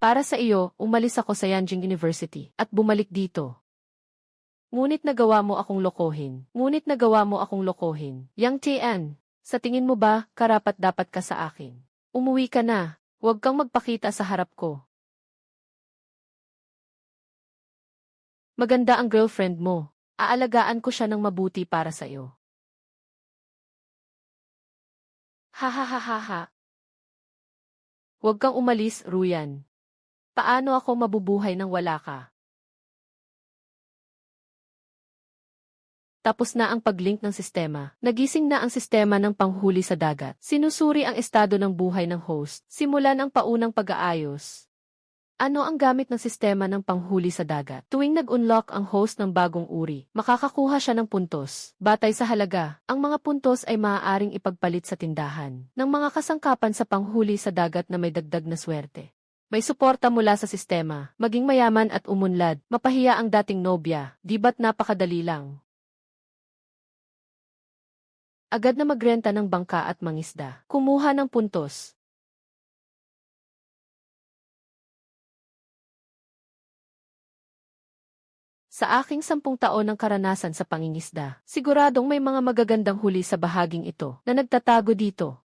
Para sa iyo, umalis ako sa Yanjing University at bumalik dito. Ngunit nagawa mo akong lokohin. Yang Tian, sa tingin mo ba, karapat-dapat ka sa akin? Umuwi ka na. Huwag kang magpakita sa harap ko. Maganda ang girlfriend mo. Aalagaan ko siya ng mabuti para sa iyo. Ha ha ha ha ha. Huwag kang umalis, Ruyan. Paano ako mabubuhay nang wala ka? Tapos na ang paglink ng sistema. Nagising na ang sistema ng panghuli sa dagat. Sinusuri ang estado ng buhay ng host. Simulan ang paunang pag-aayos. Ano ang gamit ng sistema ng panghuli sa dagat? Tuwing nag-unlock ang host ng bagong uri, makakakuha siya ng puntos. Batay sa halaga, ang mga puntos ay maaaring ipagpalit sa tindahan ng mga kasangkapan sa panghuli sa dagat na may dagdag na swerte. May suporta mula sa sistema, maging mayaman at umunlad, mapahiya ang dating nobya, di ba't napakadali lang? Agad na magrenta ng bangka at mangisda. Kumuha ng puntos. Sa aking 10 taon ng karanasan sa pangingisda, siguradong may mga magagandang huli sa bahaging ito na nagtatago dito.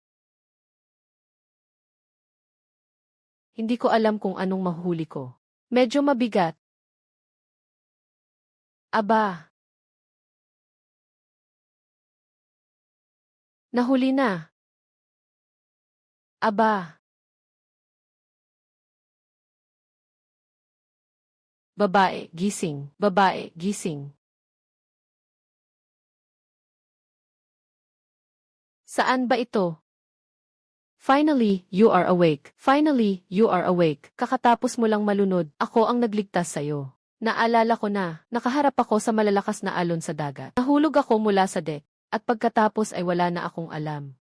Hindi ko alam kung anong mahuli ko. Medyo mabigat. Aba. Nahuli na. Aba. Babae, gising. Babae, gising. Saan ba ito? Finally, you are awake. Finally, you are awake. Kakatapos mo lang malunod, ako ang nagligtas sa'yo. Naalala ko na, nakaharap ako sa malalakas na alon sa dagat. Nahulog ako mula sa deck, at pagkatapos ay wala na akong alam.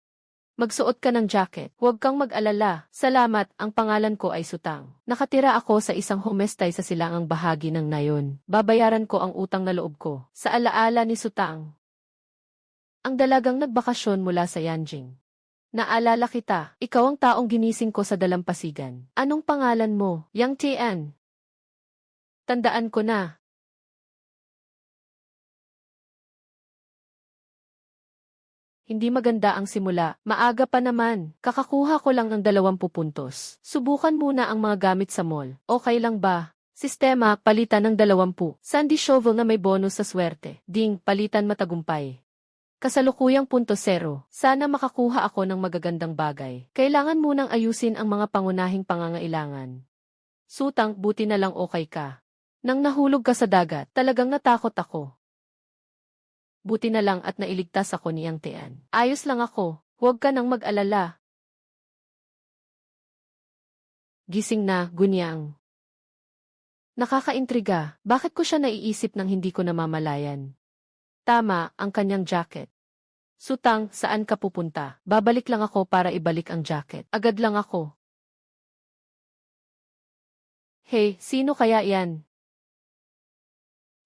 Magsuot ka ng jacket. Huwag kang mag-alala. Salamat, ang pangalan ko ay Sutang. Nakatira ako sa isang homestay sa silangang bahagi ng Nayon. Babayaran ko ang utang na loob ko. Sa alaala ni Sutang. Ang dalagang nagbakasyon mula sa Yanjing. Naalala kita, ikaw ang taong ginising ko sa dalampasigan. Anong pangalan mo? Yang Tian. Tandaan ko na. Hindi maganda ang simula. Maaga pa naman. Kakakuha ko lang ng 20 puntos. Subukan muna ang mga gamit sa mall. Okay lang ba? Sistema, palitan ng 20. Sandy shovel na may bonus sa swerte. Ding, palitan matagumpay. Kasalukuyang punto 0. Sana makakuha ako ng magagandang bagay. Kailangan munang ayusin ang mga pangunahing pangangailangan. Sutang, buti na lang okay ka. Nang nahulog ka sa dagat, talagang natakot ako. Buti na lang at nailigtas ako ni Yang Tian. Ayos lang ako, huwag ka nang mag-alala. Gising na, Gunyang. Nakakaintriga, bakit ko siya naiisip nang hindi ko namamalayan? Tama, ang kanyang jacket. Sutang, saan ka pupunta? Babalik lang ako para ibalik ang jacket. Agad lang ako. Hey, sino kaya yan?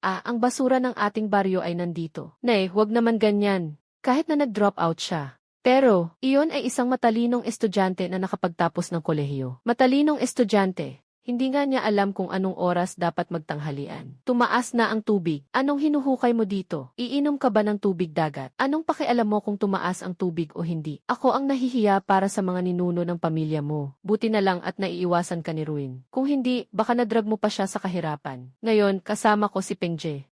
Ang basura ng ating baryo ay nandito. Nay, huwag naman ganyan. Kahit na nag-drop out siya. Pero, iyon ay isang matalinong estudyante na nakapagtapos ng kolehiyo. Matalinong estudyante. Hindi nga niya alam kung anong oras dapat magtanghalian. Tumaas na ang tubig. Anong hinuhukay mo dito? Iinom ka ba ng tubig dagat? Anong pakialam mo kung tumaas ang tubig o hindi? Ako ang nahihiya para sa mga ninuno ng pamilya mo. Buti na lang at naiiwasan ka ni Ruin. Kung hindi, baka nadrag mo pa siya sa kahirapan. Ngayon, kasama ko si Pengje.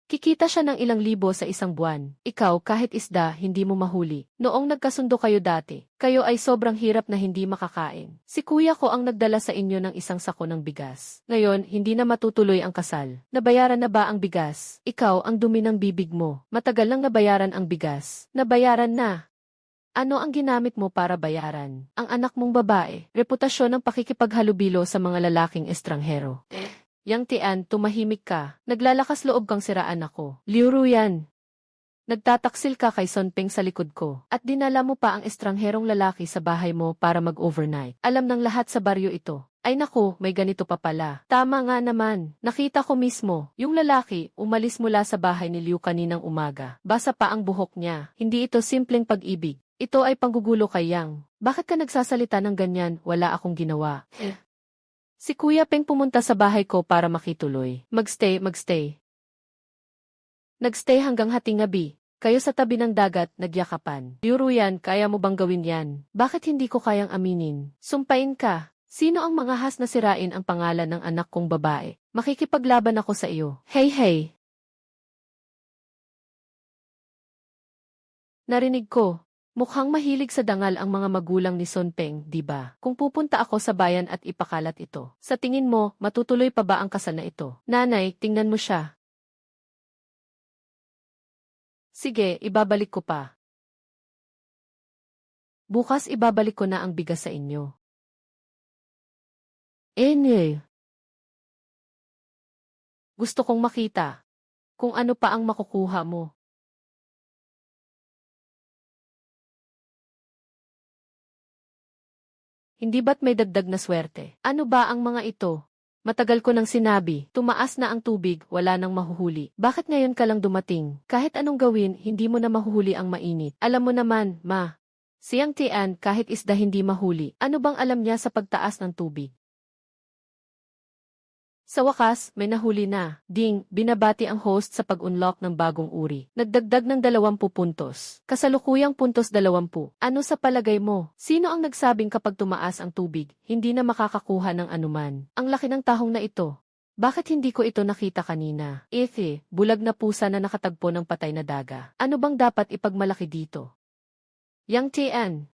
Kikita siya ng ilang libo sa isang buwan. Ikaw, kahit isda, hindi mo mahuli. Noong nagkasundo kayo dati, kayo ay sobrang hirap na hindi makakain. Si kuya ko ang nagdala sa inyo ng isang sako ng bigas. Ngayon, hindi na matutuloy ang kasal. Nabayaran na ba ang bigas? Ikaw, ang dumi ng bibig mo. Matagal lang nabayaran ang bigas. Nabayaran na. Ano ang ginamit mo para bayaran? Ang anak mong babae, reputasyon ng pakikipaghalubilo sa mga lalaking estranghero. Yang Tian, tumahimik ka. Naglalakas loob kang siraan ako. Liu Ruyan. Nagtataksil ka kay Sonpeng sa likod ko. At dinala mo pa ang estrangherong lalaki sa bahay mo para mag-overnight. Alam ng lahat sa baryo ito. Ay naku, may ganito pa pala. Tama nga naman. Nakita ko mismo. Yung lalaki, umalis mula sa bahay ni Liu kaninang umaga. Basa pa ang buhok niya. Hindi ito simpleng pag-ibig. Ito ay panggugulo kay Yang. Bakit ka nagsasalita ng ganyan? Wala akong ginawa. Si Kuya Peng pumunta sa bahay ko para makituloy. Magstay. Nagstay hanggang hating gabi. Kayo sa tabi ng dagat, nagyakapan. Yuro yan, kaya mo bang gawin yan? Bakit hindi ko kayang aminin? Sumpain ka. Sino ang mangahas na sirain ang pangalan ng anak kong babae? Makikipaglaban ako sa iyo. Hey. Narinig ko. Mukhang mahilig sa dangal ang mga magulang ni Son Peng, di ba? Kung pupunta ako sa bayan at ipakalat ito, sa tingin mo, matutuloy pa ba ang kasal na ito? Nanay, tingnan mo siya. Sige, ibabalik ko pa. Bukas ibabalik ko na ang bigas sa inyo. Gusto kong makita kung ano pa ang makukuha mo. Hindi ba't may dagdag na swerte? Ano ba ang mga ito? Matagal ko nang sinabi, tumaas na ang tubig, wala nang mahuhuli. Bakit ngayon ka lang dumating? Kahit anong gawin, hindi mo na mahuhuli ang mainit. Alam mo naman, ma. Siyang Tian, kahit isda hindi mahuli. Ano bang alam niya sa pagtaas ng tubig? Sa wakas, may nahuli na. Ding, binabati ang host sa pag-unlock ng bagong uri. Nagdagdag ng 20 puntos. Kasalukuyang puntos 20. Ano sa palagay mo? Sino ang nagsabing kapag tumaas ang tubig, hindi na makakakuha ng anuman? Ang laki ng tahong na ito. Bakit hindi ko ito nakita kanina? Bulag na pusa na nakatagpo ng patay na daga. Ano bang dapat ipagmalaki dito? Yang Tian.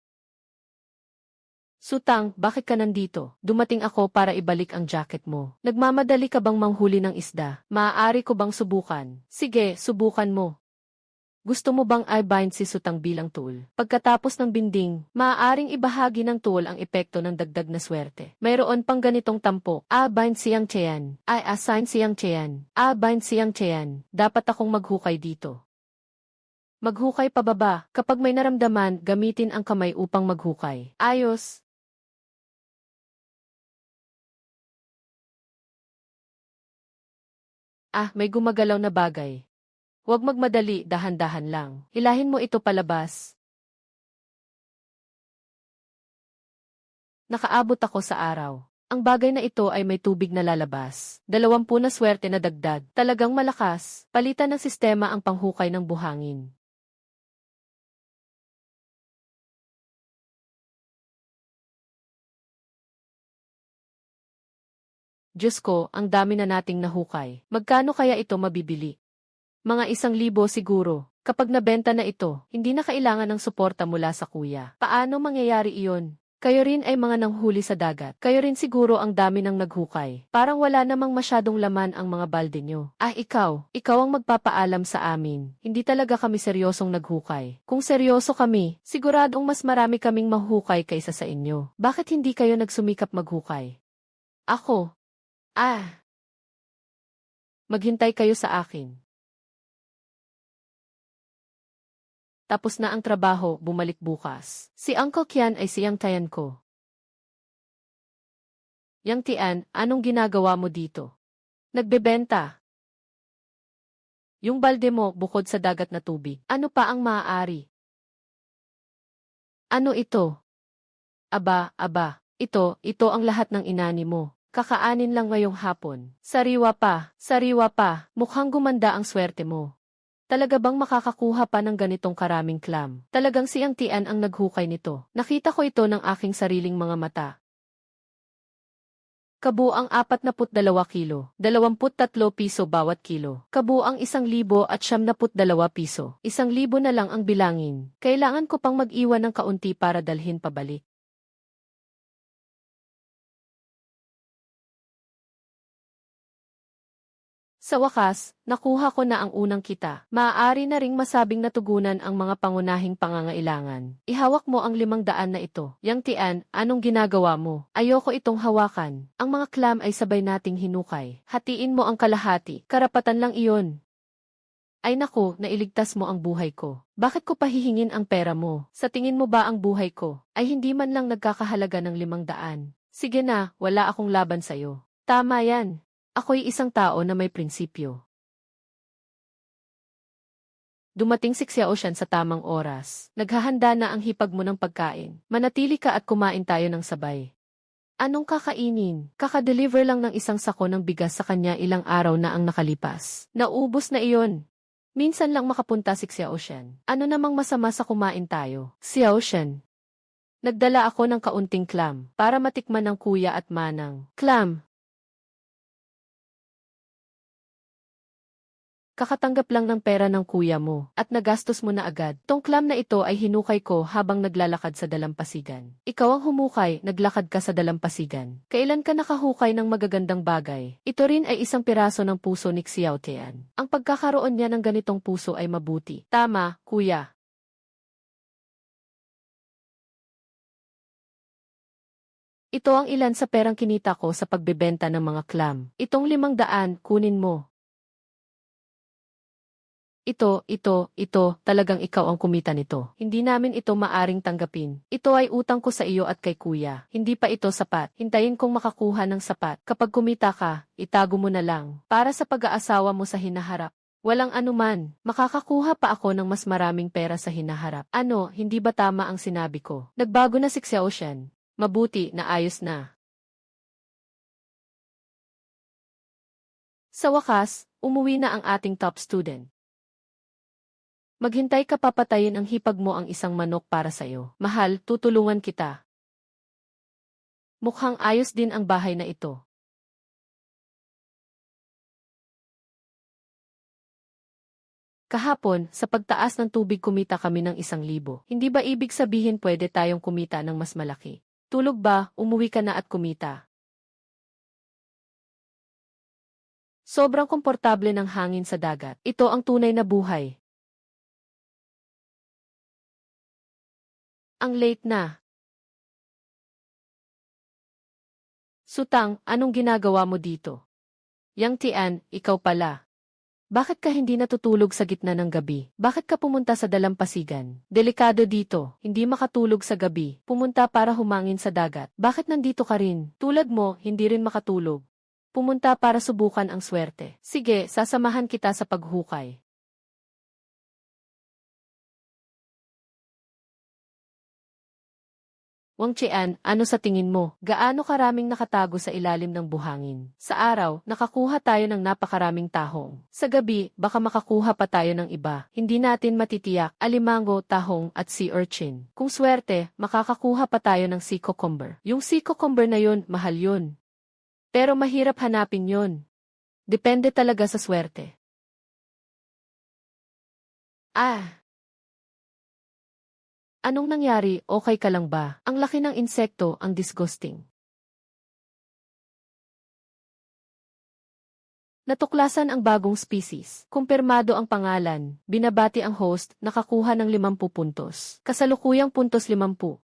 Sutang, bakit ka nandito? Dumating ako para ibalik ang jacket mo. Nagmamadali ka bang manghuli ng isda? Maaari ko bang subukan? Sige, subukan mo. Gusto mo bang i-bind si Sutang bilang tool? Pagkatapos ng binding, maaaring ibahagi ng tool ang epekto ng dagdag na swerte. Mayroon pang ganitong tampok. Bind siyang Tian. I-assign siyang Tian. Bind siyang Tian. Dapat akong maghukay dito. Maghukay pababa. Kapag may naramdaman, gamitin ang kamay upang maghukay. Ayos. May gumagalaw na bagay. Huwag magmadali, dahan-dahan lang. Hilahin mo ito palabas. Nakaabot ako sa araw. Ang bagay na ito ay may tubig na lalabas. 20 na swerte na dagdag. Talagang malakas. Palitan ng sistema ang panghukay ng buhangin. Diyos ko, ang dami na nating nahukay. Magkano kaya ito mabibili? Mga 1,000 siguro. Kapag nabenta na ito, hindi na kailangan ng suporta mula sa kuya. Paano mangyayari iyon? Kayo rin ay mga nanghuli sa dagat. Kayo rin siguro ang dami ng naghukay. Parang wala namang masyadong laman ang mga balde nyo. Ikaw ang magpapaalam sa amin. Hindi talaga kami seryosong naghukay. Kung seryoso kami, siguradong mas marami kaming mahuhukay kaysa sa inyo. Bakit hindi kayo nagsumikap maghukay? Ako. Maghintay kayo sa akin. Tapos na ang trabaho, bumalik bukas. Si Uncle Kian ay siyang tayan ko. Yang Tian, anong ginagawa mo dito? Nagbebenta. Yung balde mo bukod sa dagat na tubig. Ano pa ang maaari? Ano ito? Aba, ito ang lahat ng inani mo. Kakaanin lang ngayong hapon. Sariwa pa, mukhang gumanda ang swerte mo. Talaga bang makakakuha pa ng ganitong karaming clam? Talagang siyang Tian ang naghukay nito. Nakita ko ito ng aking sariling mga mata. Kabuang 42 kilo, 23 piso bawat kilo. Kabuang 1,072 piso. 1,000 na lang ang bilangin. Kailangan ko pang mag-iwan ng kaunti para dalhin pabalik. Sa wakas, nakuha ko na ang unang kita. Maaari na ring masabing natugunan ang mga pangunahing pangangailangan. Ihawak mo ang 500 na ito. Yang Tian, anong ginagawa mo? Ayoko itong hawakan. Ang mga clam ay sabay nating hinukay. Hatiin mo ang kalahati. Karapatan lang iyon. Ay naku, nailigtas mo ang buhay ko. Bakit ko pahihingin ang pera mo? Sa tingin mo ba ang buhay ko ay hindi man lang nagkakahalaga ng 500? Sige na, wala akong laban sa'yo. Tama yan. Ako'y isang tao na may prinsipyo. Dumating si Xiao Shan sa tamang oras. Naghahanda na ang hipag mo ng pagkain. Manatili ka at kumain tayo ng sabay. Anong kakainin? Kaka-deliver lang ng isang sako ng bigas sa kanya ilang araw na ang nakalipas. Naubos na iyon. Minsan lang makapunta si Xiaoshan. Ano namang masama sa kumain tayo? Xiaoshan. Nagdala ako ng kaunting clam para matikman ng kuya at manang. Clam. Kakatanggap lang ng pera ng kuya mo at nagastos mo na agad. Tong clam na ito ay hinukay ko habang naglalakad sa dalampasigan. Ikaw ang humukay, naglakad ka sa dalampasigan. Kailan ka nakahukay ng magagandang bagay? Ito rin ay isang piraso ng puso ni Xiao Tian. Ang pagkakaroon niya ng ganitong puso ay mabuti. Tama, kuya. Ito ang ilan sa perang kinita ko sa pagbebenta ng mga clam. Itong 500, kunin mo. Ito, talagang ikaw ang kumita nito. Hindi namin ito maaring tanggapin. Ito ay utang ko sa iyo at kay kuya. Hindi pa ito sapat. Hintayin kong makakuha ng sapat. Kapag kumita ka, itago mo na lang. Para sa pag-aasawa mo sa hinaharap. Walang anuman. Makakakuha pa ako ng mas maraming pera sa hinaharap. Ano, hindi ba tama ang sinabi ko? Nagbago na si Xiaoshan. Mabuti na ayos na. Sa wakas, umuwi na ang ating top student. Maghintay ka, papatayin ang hipag mo ang isang manok para sa'yo. Mahal, tutulungan kita. Mukhang ayos din ang bahay na ito. Kahapon, sa pagtaas ng tubig kumita kami ng 1,000. Hindi ba ibig sabihin pwede tayong kumita ng mas malaki? Tulog ba, umuwi ka na at kumita. Sobrang komportable ng hangin sa dagat. Ito ang tunay na buhay. Ang late na. Sutang, anong ginagawa mo dito? Yang Tian, ikaw pala. Bakit ka hindi natutulog sa gitna ng gabi? Bakit ka pumunta sa dalampasigan? Delikado dito, hindi makatulog sa gabi. Pumunta para humangin sa dagat. Bakit nandito ka rin? Tulad mo, hindi rin makatulog. Pumunta para subukan ang swerte. Sige, sasamahan kita sa paghukay. Wang Qian, ano sa tingin mo? Gaano karaming nakatago sa ilalim ng buhangin? Sa araw, nakakuha tayo ng napakaraming tahong. Sa gabi, baka makakuha pa tayo ng iba. Hindi natin matitiyak, alimango, tahong, at sea urchin. Kung swerte, makakakuha pa tayo ng sea cucumber. Yung sea cucumber na yun, mahal yun. Pero mahirap hanapin yun. Depende talaga sa swerte. Anong nangyari, okay ka lang ba? Ang laki ng insekto, ang disgusting. Natuklasan ang bagong species. Kumpirmado ang pangalan. Binabati ang host, nakakuha ng 50 puntos. Kasalukuyang puntos 50.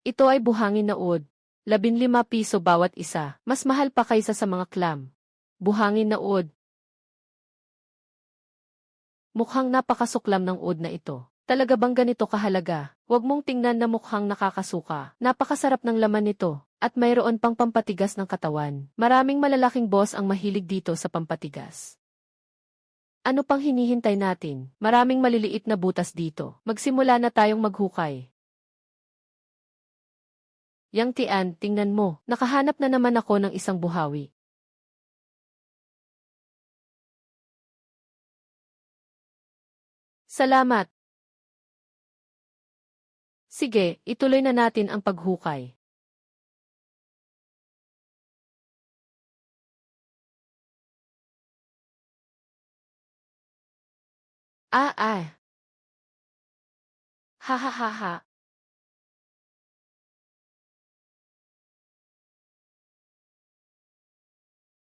Ito ay buhangin na uod. 15 piso bawat isa. Mas mahal pa kaysa sa mga clam. Buhangin na uod. Mukhang napakasuklam ng uod na ito. Talaga bang ganito kahalaga? Huwag mong tingnan na mukhang nakakasuka. Napakasarap ng laman nito. At mayroon pang pampatigas ng katawan. Maraming malalaking boss ang mahilig dito sa pampatigas. Ano pang hinihintay natin? Maraming maliliit na butas dito. Magsimula na tayong maghukay. Yang Tian, tingnan mo. Nakahanap na naman ako ng isang buhawi. Salamat. Sige, ituloy na natin ang paghukay. Ha ha ha ha.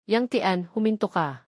Yang Tian, huminto ka.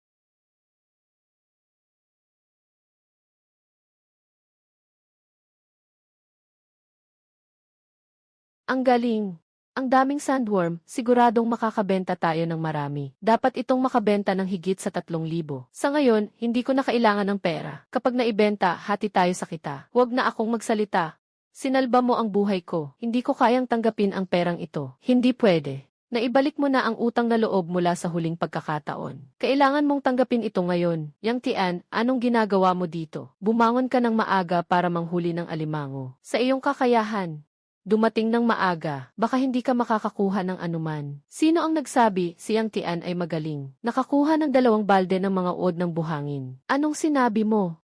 Ang galing. Ang daming sandworm, siguradong makakabenta tayo ng marami. Dapat itong makabenta ng higit sa 3,000. Sa ngayon, hindi ko na kailangan ng pera. Kapag naibenta, hati tayo sa kita. Huwag na akong magsalita. Sinalba mo ang buhay ko. Hindi ko kayang tanggapin ang perang ito. Hindi pwede. Naibalik mo na ang utang na loob mula sa huling pagkakataon. Kailangan mong tanggapin ito ngayon. Yang Tian, anong ginagawa mo dito? Bumangon ka ng maaga para manghuli ng alimango. Sa iyong kakayahan. dumating ng maaga, baka hindi ka makakakuha ng anuman. Sino ang nagsabi si Yang Tian ay magaling? Nakakuha ng 2 balde ng mga uod ng buhangin. Anong sinabi mo?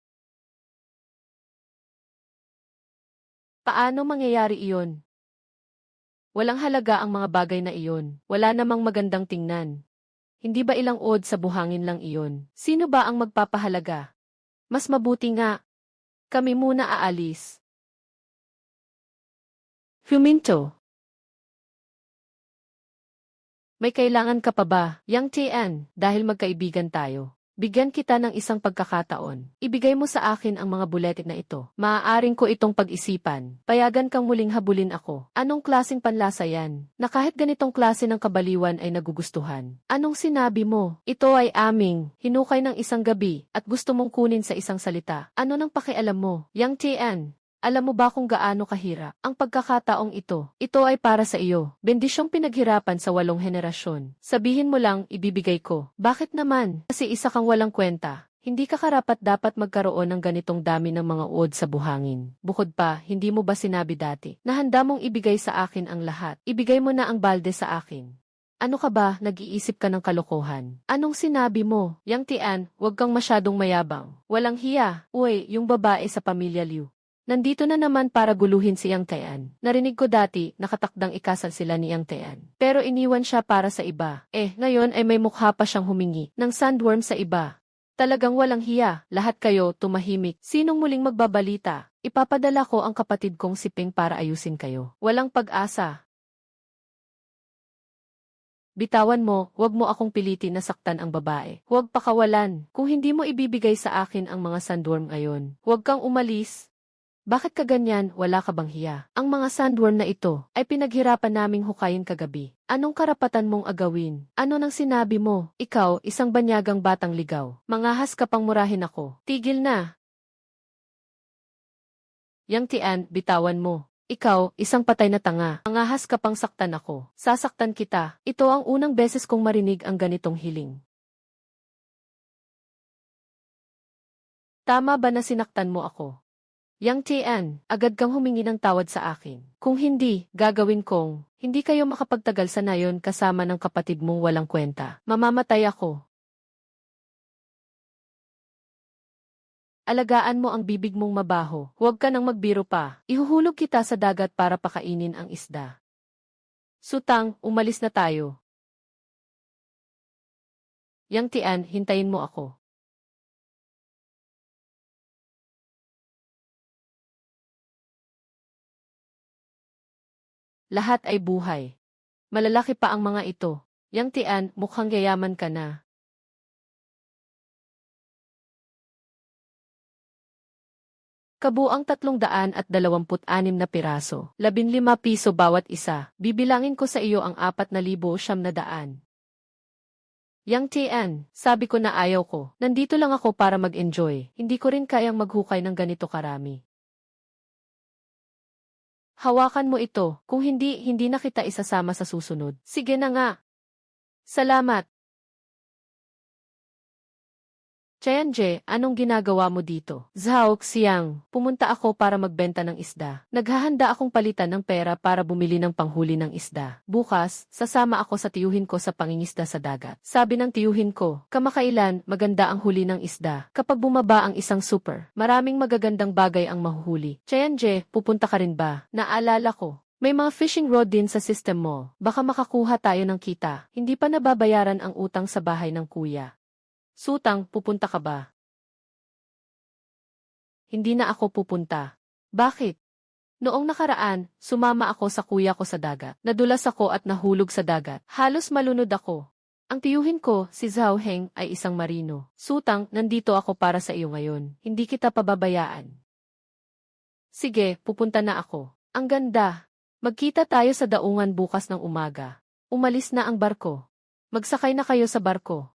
Paano mangyayari iyon? Walang halaga ang mga bagay na iyon. Wala namang magandang tingnan. Hindi ba ilang uod sa buhangin lang iyon? Sino ba ang magpapahalaga? Mas mabuti nga. Kami muna aalis. Huminto. May kailangan ka pa ba, Yang Tian, dahil magkaibigan tayo? Bigyan kita ng isang pagkakataon. Ibigay mo sa akin ang mga buletin na ito. Maaaring ko itong pag-isipan. Payagan kang muling habulin ako. Anong klaseng panlasa yan? Na kahit ganitong klase ng kabaliwan ay nagugustuhan. Anong sinabi mo? Ito ay aming hinukay ng isang gabi at gusto mong kunin sa isang salita. Ano nang pakialam mo, Yang Tian? Alam mo ba kung gaano kahirap ang pagkakataong ito? Ito ay para sa iyo. Bendisyong pinaghirapan sa 8 henerasyon. Sabihin mo lang, ibibigay ko. Bakit naman? Kasi isa kang walang kwenta. Hindi ka karapat-dapat magkaroon ng ganitong dami ng mga uod sa buhangin. Bukod pa, hindi mo ba sinabi dati na handa mong ibigay sa akin ang lahat? Ibigay mo na ang balde sa akin. Ano ka ba, nag-iisip ka ng kalokohan? Anong sinabi mo? Yang Tian, huwag kang masyadong mayabang. Walang hiya. Uy, yung babae sa pamilya Liu. Nandito na naman para guluhin si Yang Tian. Narinig ko dati, nakatakdang ikasal sila ni Yang Tian. Pero iniwan siya para sa iba. Ngayon ay may mukha pa siyang humingi ng sandworm sa iba. Talagang walang hiya. Lahat kayo tumahimik. Sinong muling magbabalita? Ipapadala ko ang kapatid kong si Ping para ayusin kayo. Walang pag-asa. Bitawan mo, huwag mo akong pilitin na saktan ang babae. Huwag pakawalan. Kung hindi mo ibibigay sa akin ang mga sandworm ngayon, huwag kang umalis. Bakit ka ganyan, wala ka bang hiya? Ang mga sandworm na ito ay pinaghirapan naming hukayin kagabi. Anong karapatan mong agawin? Ano nang sinabi mo? Ikaw, isang banyagang batang ligaw. Mangahas ka pang murahin ako. Tigil na. Yang Tian, bitawan mo. Ikaw, isang patay na tanga. Mangahas ka pang saktan ako. Sasaktan kita. Ito ang unang beses kong marinig ang ganitong hiling. Tama ba na sinaktan mo ako? Yang Tian, agad kang humingi ng tawad sa akin. Kung hindi, gagawin kong, hindi kayo makapagtagal sa nayon kasama ng kapatid mong walang kwenta. Mamamatay ako. Alagaan mo ang bibig mong mabaho. Huwag ka nang magbiro pa. Ihuhulog kita sa dagat para pakainin ang isda. Sutang, umalis na tayo. Yang Tian, hintayin mo ako. Lahat ay buhay. Malalaki pa ang mga ito. Yang Tian, mukhang yayaman ka na. Kabuang 326 na piraso. 15 piso bawat isa. Bibilangin ko sa iyo ang 4,900. Yang Tian, sabi ko na ayaw ko. Nandito lang ako para mag-enjoy. Hindi ko rin kayang maghukay ng ganito karami. Hawakan mo ito. Kung hindi, hindi na kita isasama sa susunod. Sige na nga. Salamat. Tianje, anong ginagawa mo dito? Zhao Xiang, pumunta ako para magbenta ng isda. Naghahanda akong palitan ng pera para bumili ng panghuli ng isda. Bukas, sasama ako sa tiyuhin ko sa pangingisda sa dagat. Sabi ng tiyuhin ko, kamakailan, maganda ang huli ng isda. Kapag bumaba ang isang super, maraming magagandang bagay ang mahuhuli. Tianje, pupunta ka rin ba? Naalala ko. May mga fishing rod din sa system mo. Baka makakuha tayo ng kita. Hindi pa nababayaran ang utang sa bahay ng kuya. Sutang, pupunta ka ba? Hindi na ako pupunta. Bakit? Noong nakaraan, sumama ako sa kuya ko sa dagat. Nadulas ako at nahulog sa dagat. Halos malunod ako. Ang tiyuhin ko, si Zhao Heng, ay isang marino. Sutang, nandito ako para sa iyo ngayon. Hindi kita pababayaan. Sige, pupunta na ako. Ang ganda. Magkita tayo sa daungan bukas ng umaga. Umalis na ang barko. Magsakay na kayo sa barko.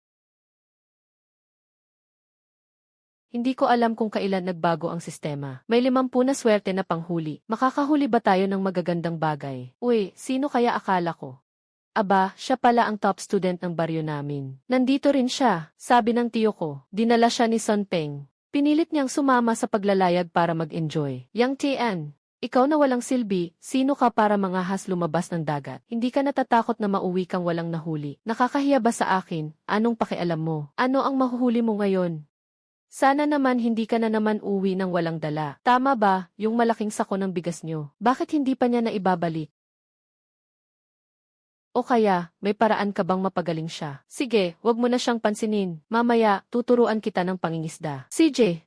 Hindi ko alam kung kailan nagbago ang sistema. May 50 na swerte na panghuli. Makakahuli ba tayo ng magagandang bagay? Uy, sino kaya akala ko? Aba, siya pala ang top student ng baryo namin. Nandito rin siya, sabi ng tiyo ko. Dinala siya ni Son Peng. Pinilit niyang sumama sa paglalayag para mag-enjoy. Yang Tian, Ikaw na walang silbi, sino ka para mangahas lumabas ng dagat? Hindi ka natatakot na mauwi kang walang nahuli. Nakakahiya ba sa akin? Anong pakialam mo? Ano ang mahuhuli mo ngayon? Sana naman hindi ka na naman uwi ng walang dala. Tama ba, yung malaking sako ng bigas nyo? Bakit hindi pa niya na ibabalik? O kaya, may paraan ka bang mapagaling siya? Sige, wag mo na siyang pansinin. Mamaya, tuturuan kita ng pangingisda. CJ!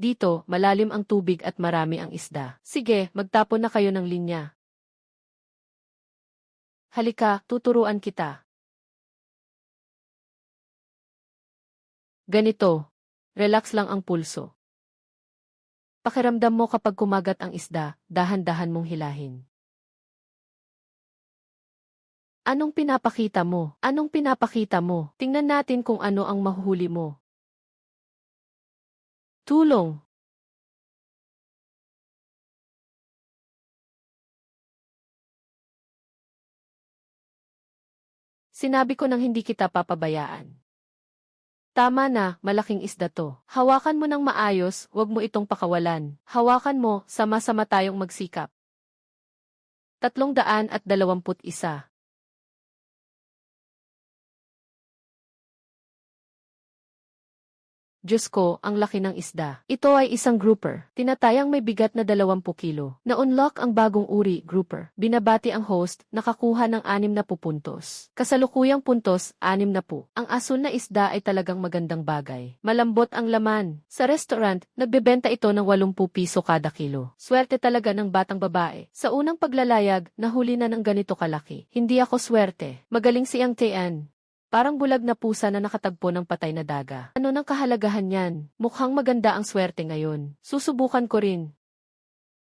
Dito, malalim ang tubig at marami ang isda. Sige, magtapon na kayo ng linya. Halika, tuturuan kita. Ganito. Relax lang ang pulso. Pakiramdam mo kapag kumagat ang isda, dahan-dahan mong hilahin. Anong pinapakita mo? Anong pinapakita mo? Tingnan natin kung ano ang mahuhuli mo. Tulong. Sinabi ko nang hindi kita papabayaan. Tama na, malaking isda to. Hawakan mo ng maayos, wag mo itong pakawalan. Hawakan mo, sama-sama tayong magsikap. 321. Diyos ko, ang laki ng isda. Ito ay isang grouper. Tinatayang may bigat na 20 kilo. Na-unlock ang bagong uri, grouper. Binabati ang host, nakakuha ng 60 puntos. Kasalukuyang puntos, 60. Ang asul na isda ay talagang magandang bagay. Malambot ang laman. Sa restaurant, nagbebenta ito ng 80 piso kada kilo. Swerte talaga ng batang babae. Sa unang paglalayag, nahuli na ng ganito kalaki. Hindi ako swerte. Magaling si Yang Tian. Parang bulag na pusa na nakatagpo ng patay na daga. Ano nang kahalagahan yan? Mukhang maganda ang swerte ngayon. Susubukan ko rin.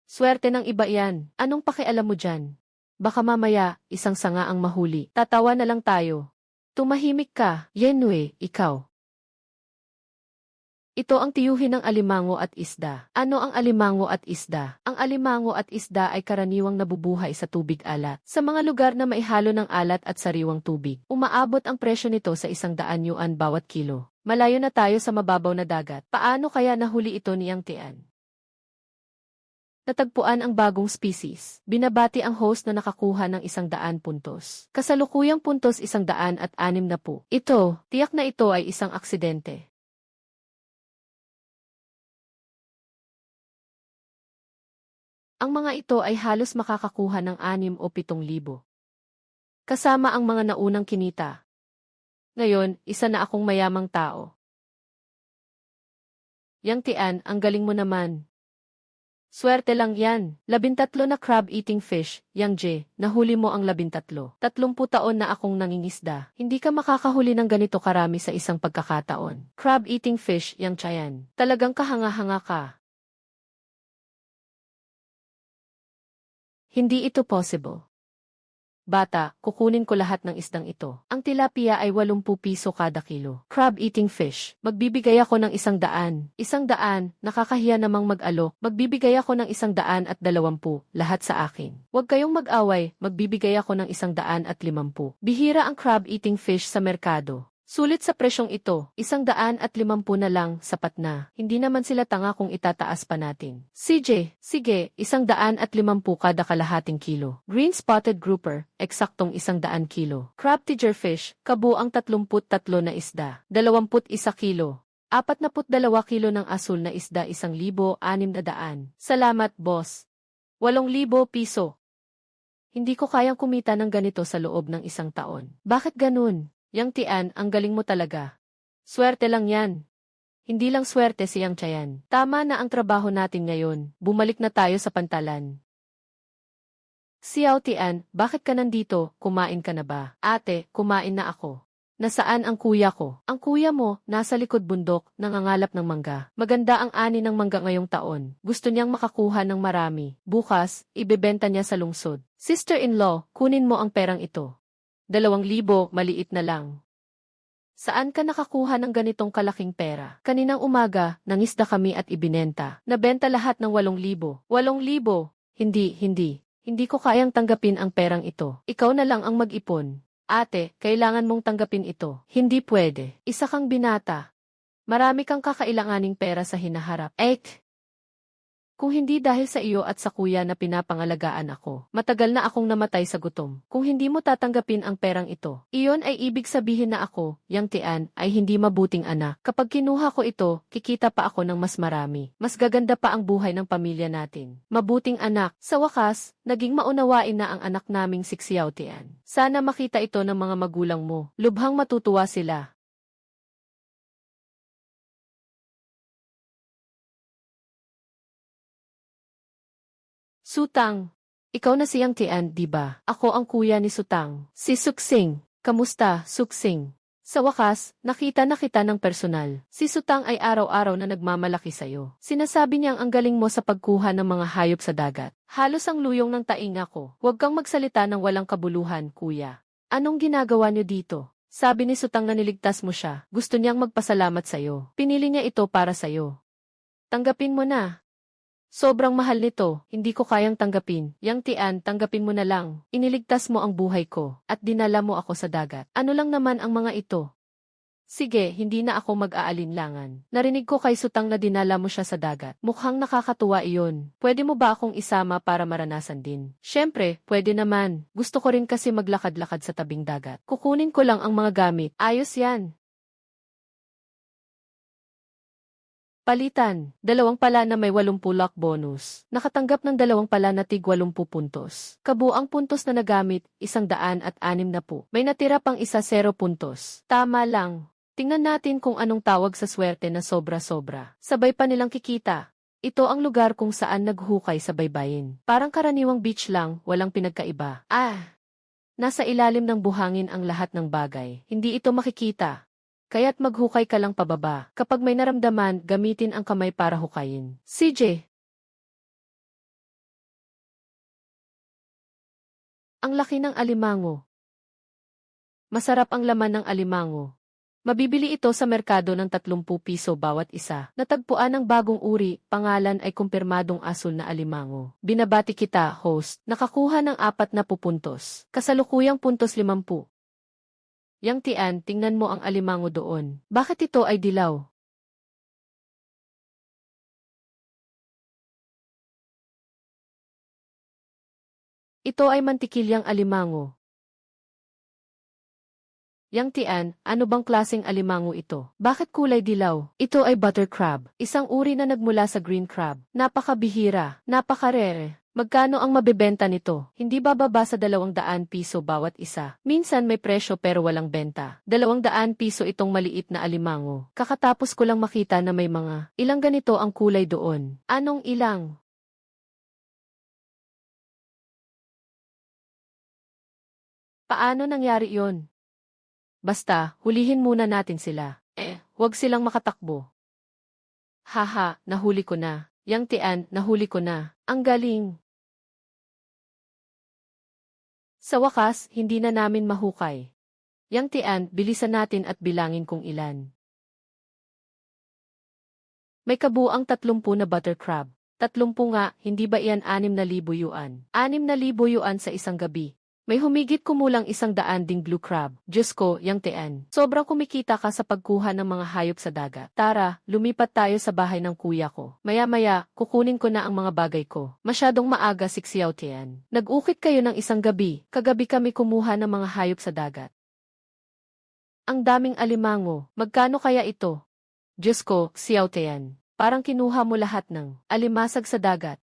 Swerte ng iba yan. Anong pakialam mo dyan? Baka mamaya, isang sanga ang mahuli. Tatawa na lang tayo. Tumahimik ka, Yenue, ikaw. Ito ang tiyuhin ng alimango at isda. Ano ang alimango at isda? Ang alimango at isda ay karaniwang nabubuhay sa tubig alat. Sa mga lugar na maihalo ng alat at sariwang tubig, umaabot ang presyo nito sa 100 yuan bawat kilo. Malayo na tayo sa mababaw na dagat. Paano kaya nahuli ito ni Yang Tian? Natagpuan ang bagong species. Binabati ang host na nakakuha ng 100 puntos. Kasalukuyang puntos 160. Ito, tiyak na ito ay isang aksidente. Ang mga ito ay halos makakakuha ng 6 o 7,000. Kasama ang mga naunang kinita. Ngayon, isa na akong mayamang tao. Yang Tian, ang galing mo naman. Swerte lang yan. 13 na crab-eating fish, Yang Je, nahuli mo ang 13. 30 taon na akong nangingisda. Hindi ka makakahuli ng ganito karami sa isang pagkakataon. Crab-eating fish, Yang Tian. Talagang kahanga-hanga ka. Hindi ito possible. Bata, kukunin ko lahat ng isdang ito. Ang tilapia ay 80 piso kada kilo. Crab-eating fish. Magbibigay ako ng 100. 100, nakakahiya namang mag-alok. Magbibigay ako ng 120, lahat sa akin. Huwag kayong mag-away, magbibigay ako ng 150. Bihira ang crab-eating fish sa merkado. Sulit sa presyong ito, 150 na lang, sapat na. Hindi naman sila tanga kung itataas pa natin. CJ, sige, 150 kada kalahating kilo. Green spotted grouper, eksaktong 100 kilo. Crab tigerfish, kabuang 33 na isda, 21 kilo. 42 kilo ng asul na isda, 1,600. Salamat, boss. 8,000 piso. Hindi ko kayang kumita ng ganito sa loob ng 1 taon. Bakit ganun? Yang Tian, ang galing mo talaga. Swerte lang yan. Hindi lang swerte si Yang Tian. Tama na ang trabaho natin ngayon. Bumalik na tayo sa pantalan. Xiao Tian, bakit ka nandito? Kumain ka na ba? Ate, kumain na ako. Nasaan ang kuya ko? Ang kuya mo, nasa likod bundok, nangangalap ng mangga. Maganda ang ani ng mangga ngayong taon. Gusto niyang makakuha ng marami. Bukas, ibebenta niya sa lungsod. Sister-in-law, kunin mo ang perang ito. 2,000, maliit na lang. Saan ka nakakuha ng ganitong kalaking pera? Kaninang umaga, nangisda kami at ibinenta. Nabenta lahat ng 8,000. 8,000? Hindi ko kayang tanggapin ang perang ito. Ikaw na lang ang mag-ipon. Ate, kailangan mong tanggapin ito. Hindi pwede. Isa kang binata. Marami kang kakailanganing pera sa hinaharap. Kung hindi dahil sa iyo at sa kuya na pinapangalagaan ako, matagal na akong namatay sa gutom. Kung hindi mo tatanggapin ang perang ito, iyon ay ibig sabihin na ako, Yang Tian, ay hindi mabuting anak. Kapag kinuha ko ito, kikita pa ako ng mas marami. Mas gaganda pa ang buhay ng pamilya natin. Mabuting anak. Sa wakas, naging maunawain na ang anak naming si Xiao Tian. Sana makita ito ng mga magulang mo. Lubhang matutuwa sila. Sutang. Ikaw na si Yang Tian, di ba? Ako ang kuya ni Sutang. Si Suksing. Kamusta, Suksing? Sa wakas, nakita na kita ng personal. Si Sutang ay araw-araw na nagmamalaki sa'yo. Sinasabi niyang ang galing mo sa pagkuha ng mga hayop sa dagat. Halos ang luyong ng taing ako. Huwag kang magsalita ng walang kabuluhan, kuya. Anong ginagawa niyo dito? Sabi ni Sutang na niligtas mo siya. Gusto niyang magpasalamat sa'yo. Pinili niya ito para sa'yo. Tanggapin mo na. Sobrang mahal nito, hindi ko kayang tanggapin. Yang Tian, tanggapin mo na lang. Iniligtas mo ang buhay ko, at dinala mo ako sa dagat. Ano lang naman ang mga ito? Sige, hindi na ako mag-aalinlangan. Narinig ko kay Sutang na dinala mo siya sa dagat. Mukhang nakakatuwa iyon. Pwede mo ba akong isama para maranasan din? Siyempre, pwede naman. Gusto ko rin kasi maglakad-lakad sa tabing dagat. Kukunin ko lang ang mga gamit. Ayos yan. Palitan, 2 pala na may 80 luck bonus. Nakatanggap ng 2 pala na tig 80 puntos. Kabuang puntos na nagamit, 160. May natira pang 0 puntos. Tama lang. Tingnan natin kung anong tawag sa swerte na sobra-sobra. Sabay pa nilang kikita. Ito ang lugar kung saan naghukay sa baybayin. Parang karaniwang beach lang, walang pinagkaiba. Nasa ilalim ng buhangin ang lahat ng bagay. Hindi ito makikita. Kaya't maghukay ka lang pababa. Kapag may naramdaman, gamitin ang kamay para hukayin. CJ. Ang laki ng alimango. Masarap ang laman ng alimango. Mabibili ito sa merkado ng 30 piso bawat isa. Natagpuan ng bagong uri, pangalan ay kumpirmadong asul na alimango. Binabati kita, host. Nakakuha ng 40 puntos. Kasalukuyang puntos 50. Yang Tian, tingnan mo ang alimango doon. Bakit ito ay dilaw? Ito ay mantikilyang alimango. Yang Tian, ano bang klaseng alimango ito? Bakit kulay dilaw? Ito ay butter crab, isang uri na nagmula sa green crab. Napakabihira, napakarere. Magkano ang mabebenta nito? Hindi bababa sa 200 piso bawat isa. Minsan may presyo pero walang benta. 200 piso itong maliit na alimango. Kakatapos ko lang makita na may mga ilang ganito ang kulay doon. Anong ilang? Paano nangyari yon? Basta, hulihin muna natin sila. Huwag silang makatakbo. Haha, nahuli ko na. Yang Tian, nahuli ko na. Ang galing. Sa wakas, hindi na namin mahukay. Yang Tian, bilisan natin at bilangin kung ilan. May kabuang 30 na butter crab. 30 nga, hindi ba iyan 6,000 yuan? 6,000 yuan sa isang gabi. May humigit kumulang 100 ding blue crab. Diyos ko, Yang Tian. Sobrang kumikita ka sa pagkuha ng mga hayop sa dagat. Tara, lumipat tayo sa bahay ng kuya ko. Maya-maya, kukunin ko na ang mga bagay ko. Masyadong maaga si Xiao Tian. Nag-ukit kayo ng isang gabi. Kagabi kami kumuha ng mga hayop sa dagat. Ang daming alimango. Magkano kaya ito? Diyos ko, Xiao Tian. Parang kinuha mo lahat ng alimasag sa dagat.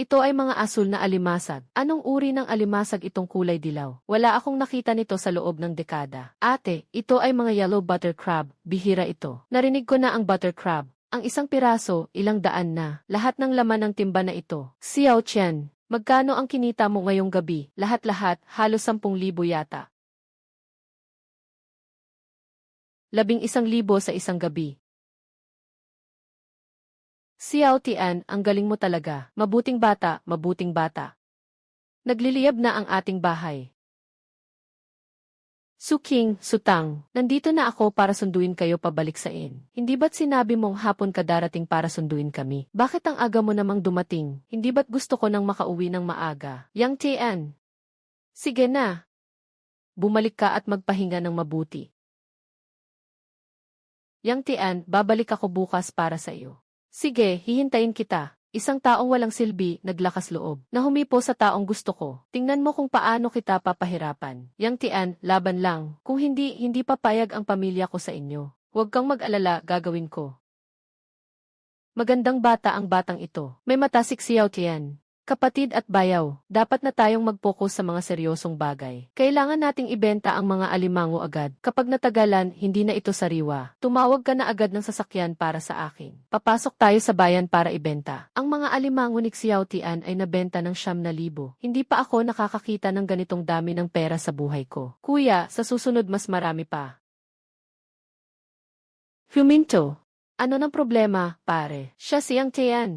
Ito ay mga asul na alimasag. Anong uri ng alimasag itong kulay dilaw? Wala akong nakita nito sa loob ng dekada. Ate, ito ay mga yellow butter crab. Bihira ito. Narinig ko na ang butter crab. Ang isang piraso, 100 na. Lahat ng laman ng timba na ito. Xiao Chen, magkano ang kinita mo ngayong gabi? Lahat-lahat, halos 10,000 yata. 11,000 sa isang gabi. Xiao Tian, ang galing mo talaga. Mabuting bata, mabuting bata. Nagliliyab na ang ating bahay. Suking, Sutang, nandito na ako para sunduin kayo pabalik sa inn. Hindi ba't sinabi mong hapon ka darating para sunduin kami? Bakit ang aga mo namang dumating? Hindi ba't gusto ko nang makauwi ng maaga? Yang Tian. Sige na. Bumalik ka at magpahinga ng mabuti. Yang Tian, babalik ako bukas para sa iyo. Sige, hihintayin kita. Isang taong walang silbi, naglakas loob, na humipo sa taong gusto ko. Tingnan mo kung paano kita papahirapan. Yang Tian, laban lang. Kung hindi papayag ang pamilya ko sa inyo. Huwag kang mag-alala, gagawin ko. Magandang bata ang batang ito. May matasik si Yao Tian. Kapatid at bayaw, dapat na tayong mag-focus sa mga seryosong bagay. Kailangan nating ibenta ang mga alimango agad. Kapag natagalan, hindi na ito sariwa. Tumawag ka na agad ng sasakyan para sa akin. Papasok tayo sa bayan para ibenta. Ang mga alimango ni Xiao Tian ay nabenta ng 9,000. Hindi pa ako nakakakita ng ganitong dami ng pera sa buhay ko. Kuya, sa susunod mas marami pa. Huminto. Ano ng problema, pare? Siya si Yang Tian.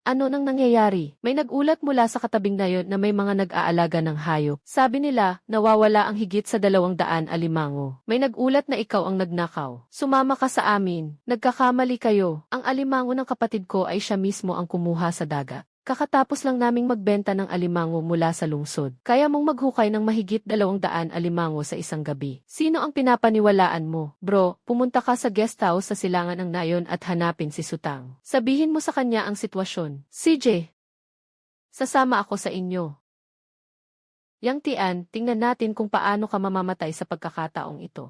Ano nang nangyayari? May nagulat mula sa katabing na yon na may mga nag-aalaga ng hayop. Sabi nila, nawawala ang higit sa 200 alimango. May nagulat na ikaw ang nagnakaw. Sumama ka sa amin. Nagkakamali kayo. Ang alimango ng kapatid ko ay siya mismo ang kumuha sa dagat. Kakatapos lang naming magbenta ng alimango mula sa lungsod. Kaya mong maghukay ng mahigit 200 alimango sa isang gabi. Sino ang pinapaniwalaan mo? Bro, pumunta ka sa guest house sa silangan ng Nayon at hanapin si Sutang. Sabihin mo sa kanya ang sitwasyon. CJ, sasama ako sa inyo. Yang Tian, tingnan natin kung paano ka mamamatay sa pagkakataong ito.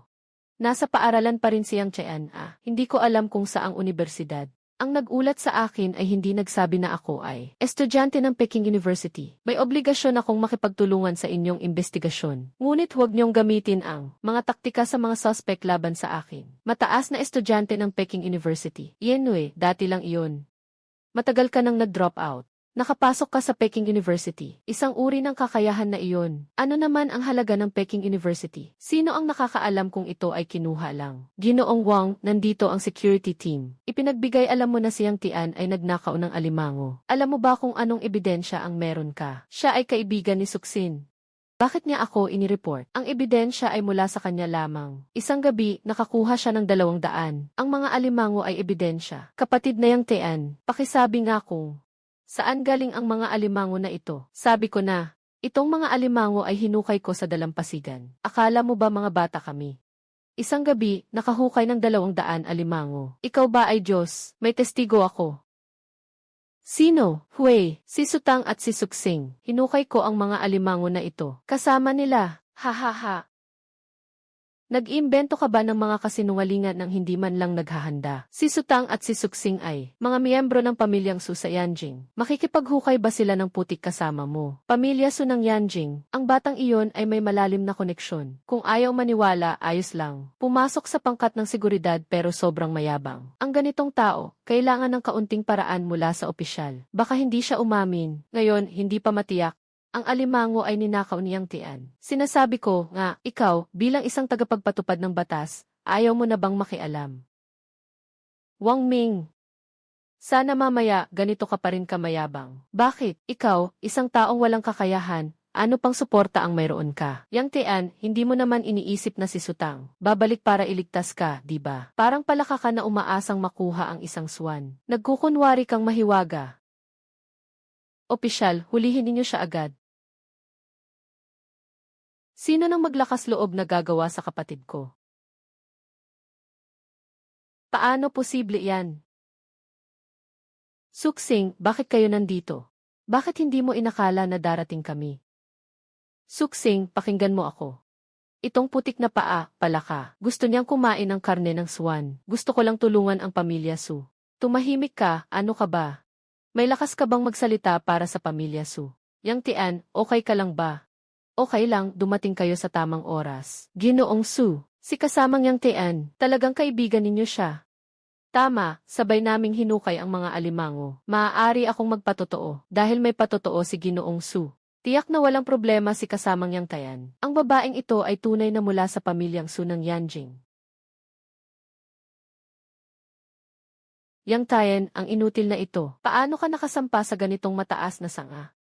Nasa paaralan pa rin si Yang Tian. Hindi ko alam kung saang universidad. Ang nagulat sa akin ay hindi nagsabi na ako ay estudyante ng Peking University. May obligasyon akong makipagtulungan sa inyong investigasyon. Ngunit huwag niyong gamitin ang mga taktika sa mga suspect laban sa akin. Mataas na estudyante ng Peking University. Yenue, dati lang iyon. Matagal ka nang nag-drop out. Nakapasok ka sa Peking University. Isang uri ng kakayahan na iyon. Ano naman ang halaga ng Peking University? Sino ang nakakaalam kung ito ay kinuha lang? Ginoong Wang, nandito ang security team. Ipinagbigay alam mo na siyang Tian ay nagnakaw ng alimango. Alam mo ba kung anong ebidensya ang meron ka? Siya ay kaibigan ni Suxin. Bakit niya ako inireport? Ang ebidensya ay mula sa kanya lamang. Isang gabi, nakakuha siya ng 200. Ang mga alimango ay ebidensya. Kapatid na Yang Tian, pakisabi nga kung saan galing ang mga alimango na ito? Sabi ko na, itong mga alimango ay hinukay ko sa dalampasigan. Akala mo ba mga bata kami? Isang gabi, nakahukay ng 200 alimango. Ikaw ba ay Diyos? May testigo ako. Sino? Hui, si Sutang at si Suxing. Hinukay ko ang mga alimango na ito. Kasama nila. Ha ha ha. Nag-iimbento ka ba ng mga kasinungalingan ng hindi man lang naghahanda? Si Sutang at si Suxing ay mga miyembro ng pamilyang Su sa Yanjing. Makikipaghukay ba sila ng putik kasama mo? Pamilya Su ng Yanjing, ang batang iyon ay may malalim na koneksyon. Kung ayaw maniwala, ayos lang. Pumasok sa pangkat ng seguridad pero sobrang mayabang. Ang ganitong tao, kailangan ng kaunting paraan mula sa opisyal. Baka hindi siya umamin. Ngayon, hindi pa matiyak. Ang alimango ay ninakaw ni Yang Tian. Sinasabi ko nga, ikaw, bilang isang tagapagpatupad ng batas, ayaw mo na bang makialam? Wang Ming. Sana mamaya, ganito ka pa rin kamayabang. Bakit? Ikaw, isang taong walang kakayahan, ano pang suporta ang mayroon ka? Yang Tian, hindi mo naman iniisip na si Sutang. Babalik para iligtas ka, di ba? Parang palaka ka na umaasang makuha ang isang swan. Nagkukunwari kang mahiwaga. Opisyal, hulihin ninyo siya agad. Sino nang maglakas loob na gagawa sa kapatid ko? Paano posible yan? Suxing, bakit kayo nandito? Bakit hindi mo inakala na darating kami? Suxing, pakinggan mo ako. Itong putik na paa, palaka. Gusto niyang kumain ng karne ng swan. Gusto ko lang tulungan ang pamilya Su. Tumahimik ka, ano ka ba? May lakas ka bang magsalita para sa pamilya Su? Yang Tian, okay ka lang ba? Okay lang, dumating kayo sa tamang oras. Ginoong Su, si kasamang Yang Tian, talagang kaibigan ninyo siya. Tama, sabay naming hinukay ang mga alimango. Maaari akong magpatotoo, dahil may patotoo si Ginoong Su. Tiyak na walang problema si kasamang Yang Tian. Ang babaeng ito ay tunay na mula sa pamilyang Su ng Yanjing. Yang Tian, ang inutil na ito. Paano ka nakasampa sa ganitong mataas na sanga?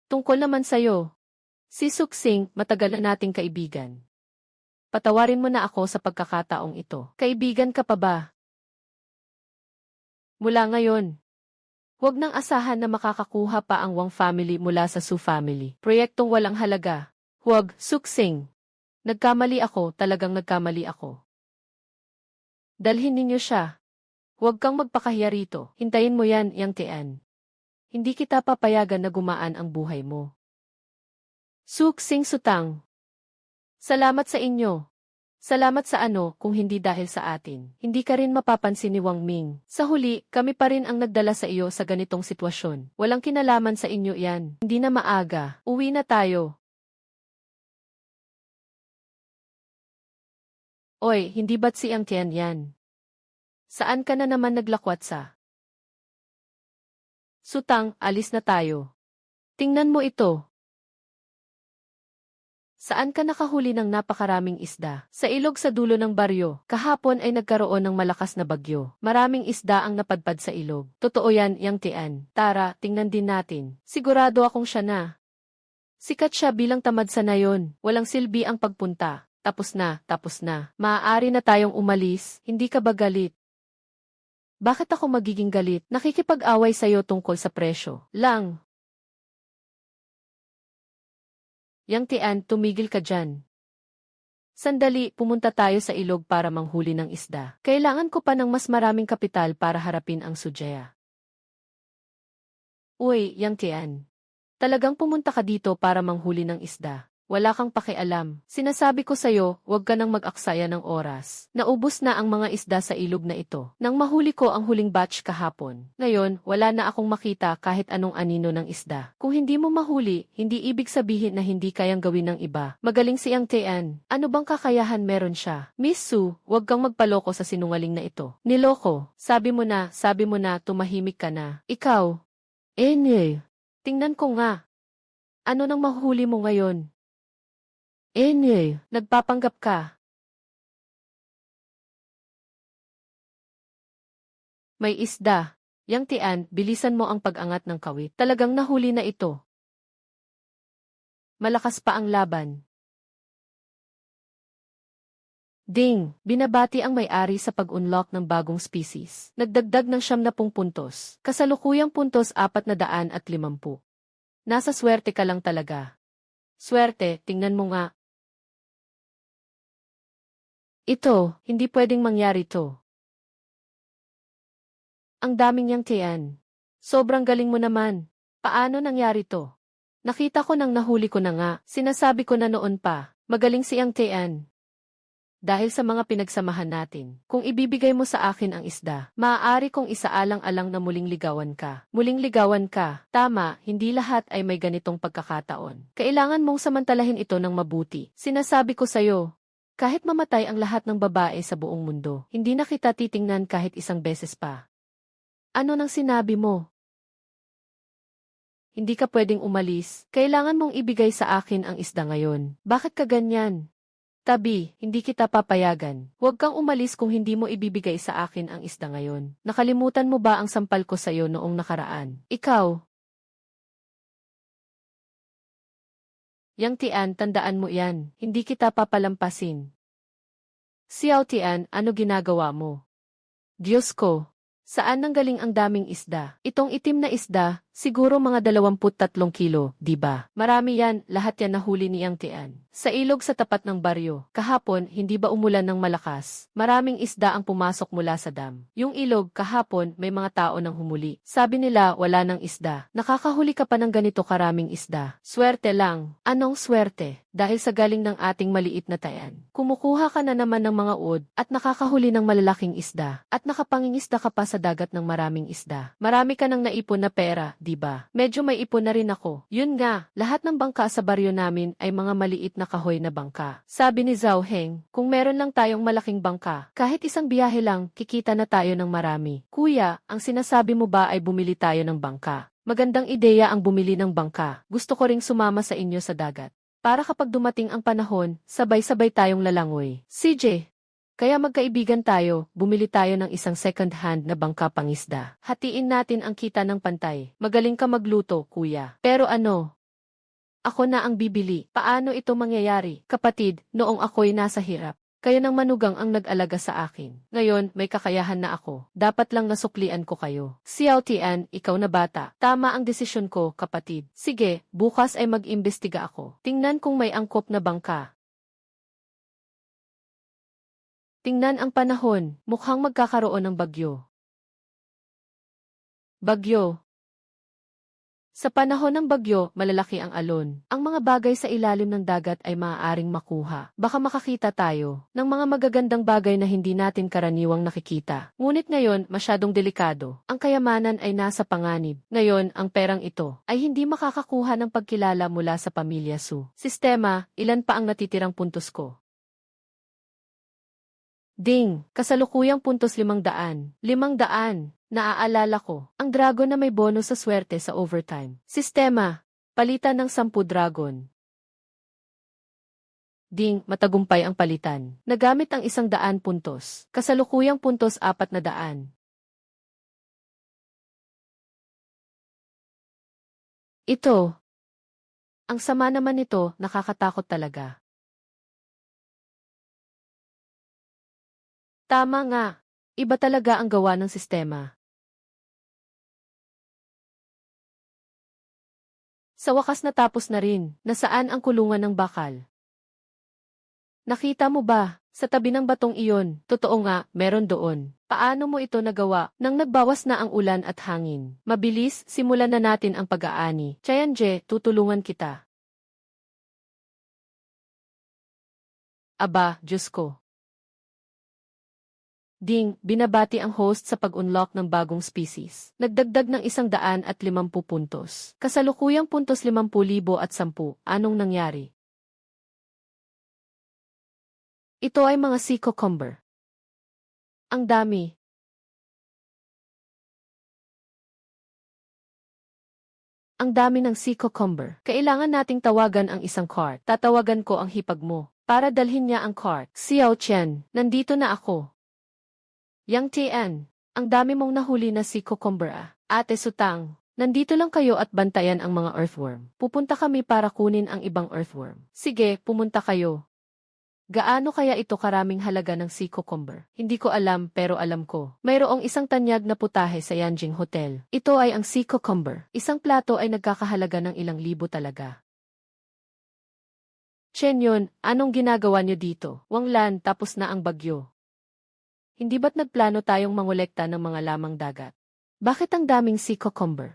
Tungkol naman sa'yo. Si Suxing, matagal na nating kaibigan. Patawarin mo na ako sa pagkakataong ito. Kaibigan ka pa ba? Mula ngayon. Huwag nang asahan na makakakuha pa ang Wang family mula sa Su family. Proyektong walang halaga. Huwag, Suxing. Nagkamali ako, talagang nagkamali ako. Dalhin ninyo siya. Huwag kang magpakahiya rito. Hintayin mo yan, Yang Tian. Hindi kita papayagan na gumaan ang buhay mo. Suksing Sutang. Salamat sa inyo. Salamat sa ano kung hindi dahil sa atin. Hindi ka rin mapapansin ni Wang Ming. Sa huli, kami pa rin ang nagdala sa iyo sa ganitong sitwasyon. Walang kinalaman sa inyo yan. Hindi na maaga. Uwi na tayo. Oy, hindi ba't si Yang Tian yan? Saan ka na naman naglakwat sa? Sutang, alis na tayo. Tingnan mo ito. Saan ka nakahuli ng napakaraming isda? Sa ilog sa dulo ng baryo. Kahapon ay nagkaroon ng malakas na bagyo. Maraming isda ang napadpad sa ilog. Totoo yan, Yang Tian. Tara, tingnan din natin. Sigurado akong siya na. Sikat siya bilang tamad sa nayon. Walang silbi ang pagpunta. Tapos na, tapos na. Maaari na tayong umalis. Hindi ka ba galit? Bakit ako magiging galit? Nakikipag-away sa'yo tungkol sa presyo. Lang. Yang Tian, tumigil ka dyan. Sandali, pumunta tayo sa ilog para manghuli ng isda. Kailangan ko pa ng mas maraming kapital para harapin ang Sujaya. Uy, Yang Tian. Talagang pumunta ka dito para manghuli ng isda. Wala kang pakialam. Sinasabi ko sa'yo, huwag ka nang mag-aksaya ng oras. Naubos na ang mga isda sa ilog na ito. Nang mahuli ko ang huling batch kahapon. Ngayon, wala na akong makita kahit anong anino ng isda. Kung hindi mo mahuli, hindi ibig sabihin na hindi kayang gawin ng iba. Magaling si Yang Tian. Ano bang kakayahan meron siya? Miss Su, huwag kang magpaloko sa sinungaling na ito. Niloko. Sabi mo na, tumahimik ka na. Ikaw. Tingnan ko nga. Ano nang mahuli mo ngayon? Nagpapanggap ka. May isda. Yang Tian, bilisan mo ang pag-angat ng kawit. Talagang nahuli na ito. Malakas pa ang laban. Ding! Binabati ang may-ari sa pag-unlock ng bagong species. Nagdagdag ng 70 puntos. Kasalukuyang puntos 450. Nasa swerte ka lang talaga. Swerte, tingnan mo nga. Ito, hindi pwedeng mangyari to. Ang daming Yang Tian. Sobrang galing mo naman. Paano nangyari to? Nakita ko nang nahuli ko na nga. Sinasabi ko na noon pa. Magaling si Yang Tian. Dahil sa mga pinagsamahan natin. Kung ibibigay mo sa akin ang isda, maaari kong isaalang-alang na muling ligawan ka. Muling ligawan ka. Tama, hindi lahat ay may ganitong pagkakataon. Kailangan mong samantalahin ito ng mabuti. Sinasabi ko sa'yo. Kahit mamatay ang lahat ng babae sa buong mundo, hindi na kita titingnan kahit isang beses pa. Ano nang sinabi mo? Hindi ka pwedeng umalis. Kailangan mong ibigay sa akin ang isda ngayon. Bakit ka ganyan? Tabi, hindi kita papayagan. Huwag kang umalis kung hindi mo ibibigay sa akin ang isda ngayon. Nakalimutan mo ba ang sampal ko sa'yo noong nakaraan? Ikaw. Yang Tian, tandaan mo yan. Hindi kita papalampasin. Xiao Tian, ano ginagawa mo? Diyos ko. Saan nanggaling ang daming isda? Itong itim na isda, siguro mga 23 kilo, di ba? Marami yan, lahat yan nahuli ni Yang Tian. Sa ilog sa tapat ng baryo, kahapon, hindi ba umulan ng malakas? Maraming isda ang pumasok mula sa dam. Yung ilog, kahapon, may mga tao nang humuli. Sabi nila, wala ng isda. Nakakahuli ka pa ng ganito karaming isda. Swerte lang. Anong swerte? Dahil sa galing ng ating maliit na tayan. Kumukuha ka na naman ng mga uod, at nakakahuli ng malalaking isda. At nakapangingisda ka pa sa dagat ng maraming isda. Marami ka nang naipon na pera, di ba? Medyo may ipon na rin ako. Yun nga, lahat ng bangka sa baryo namin ay mga maliit na kahoy na bangka. Sabi ni Zhao Heng, kung meron lang tayong malaking bangka, kahit isang biyahe lang, kikita na tayo ng marami. Kuya, ang sinasabi mo ba ay bumili tayo ng bangka? Magandang ideya ang bumili ng bangka. Gusto ko ring sumama sa inyo sa dagat. Para kapag dumating ang panahon, sabay-sabay tayong lalangoy. CJ, kaya magkaibigan tayo, bumili tayo ng isang second-hand na bangka pangisda. Hatiin natin ang kita ng pantay. Magaling ka magluto, kuya. Pero ano? Ako na ang bibili. Paano ito mangyayari? Kapatid, noong ako'y nasa hirap, kayo ng manugang ang nag-alaga sa akin. Ngayon, may kakayahan na ako. Dapat lang nasuklian ko kayo. Xiao Tian, ikaw na bata. Tama ang desisyon ko, kapatid. Sige, bukas ay mag-imbestiga ako. Tingnan kung may angkop na bangka. Tingnan ang panahon, mukhang magkakaroon ng bagyo. Bagyo. Sa panahon ng bagyo, malalaki ang alon. Ang mga bagay sa ilalim ng dagat ay maaaring makuha. Baka makakita tayo ng mga magagandang bagay na hindi natin karaniwang nakikita. Ngunit ngayon, masyadong delikado. Ang kayamanan ay nasa panganib. Ngayon, ang perang ito ay hindi makakakuha ng pagkilala mula sa pamilya Su. Sistema, ilan pa ang natitirang puntos ko? Ding, kasalukuyang puntos 500. 500. Naaalala ko, ang dragon na may bonus sa swerte sa overtime. Sistema, palitan ng 10 dragon. Ding, matagumpay ang palitan. Nagamit ang 100 puntos. Kasalukuyang puntos 400. Ito. Ang sama naman nito, nakakatakot talaga. Tama nga. Iba talaga ang gawa ng sistema. Sa wakas natapos na rin, nasaan ang kulungan ng bakal? Nakita mo ba, sa tabi ng batong iyon, totoo nga, meron doon. Paano mo ito nagawa nang nagbawas na ang ulan at hangin? Mabilis, simulan na natin ang pag-aani. Chayanje, tutulungan kita. Aba, Diyos ko. Ding, binabati ang host sa pag-unlock ng bagong species. Nagdagdag ng 150 puntos. Kasalukuyang puntos 50,010. Anong nangyari? Ito ay mga sea cucumber. Ang dami. Ang dami ng sea cucumber. Kailangan nating tawagan ang isang cart. Tatawagan ko ang hipag mo para dalhin niya ang cart. Xiao Chen, nandito na ako. Yang Tian, ang dami mong nahuli na sea cucumber ah. Ate Sutang, nandito lang kayo at bantayan ang mga earthworm. Pupunta kami para kunin ang ibang earthworm. Sige, pumunta kayo. Gaano kaya ito karaming halaga ng sea cucumber? Hindi ko alam pero alam ko. Mayroong isang tanyag na putahe sa Yanjing Hotel. Ito ay ang sea cucumber. Isang plato ay nagkakahalaga ng ilang libo talaga. Chen Yun, anong ginagawa niyo dito? Wanglan, tapos na ang bagyo. Hindi ba't nagplano tayong mangolekta ng mga lamang dagat? Bakit ang daming sea cucumber?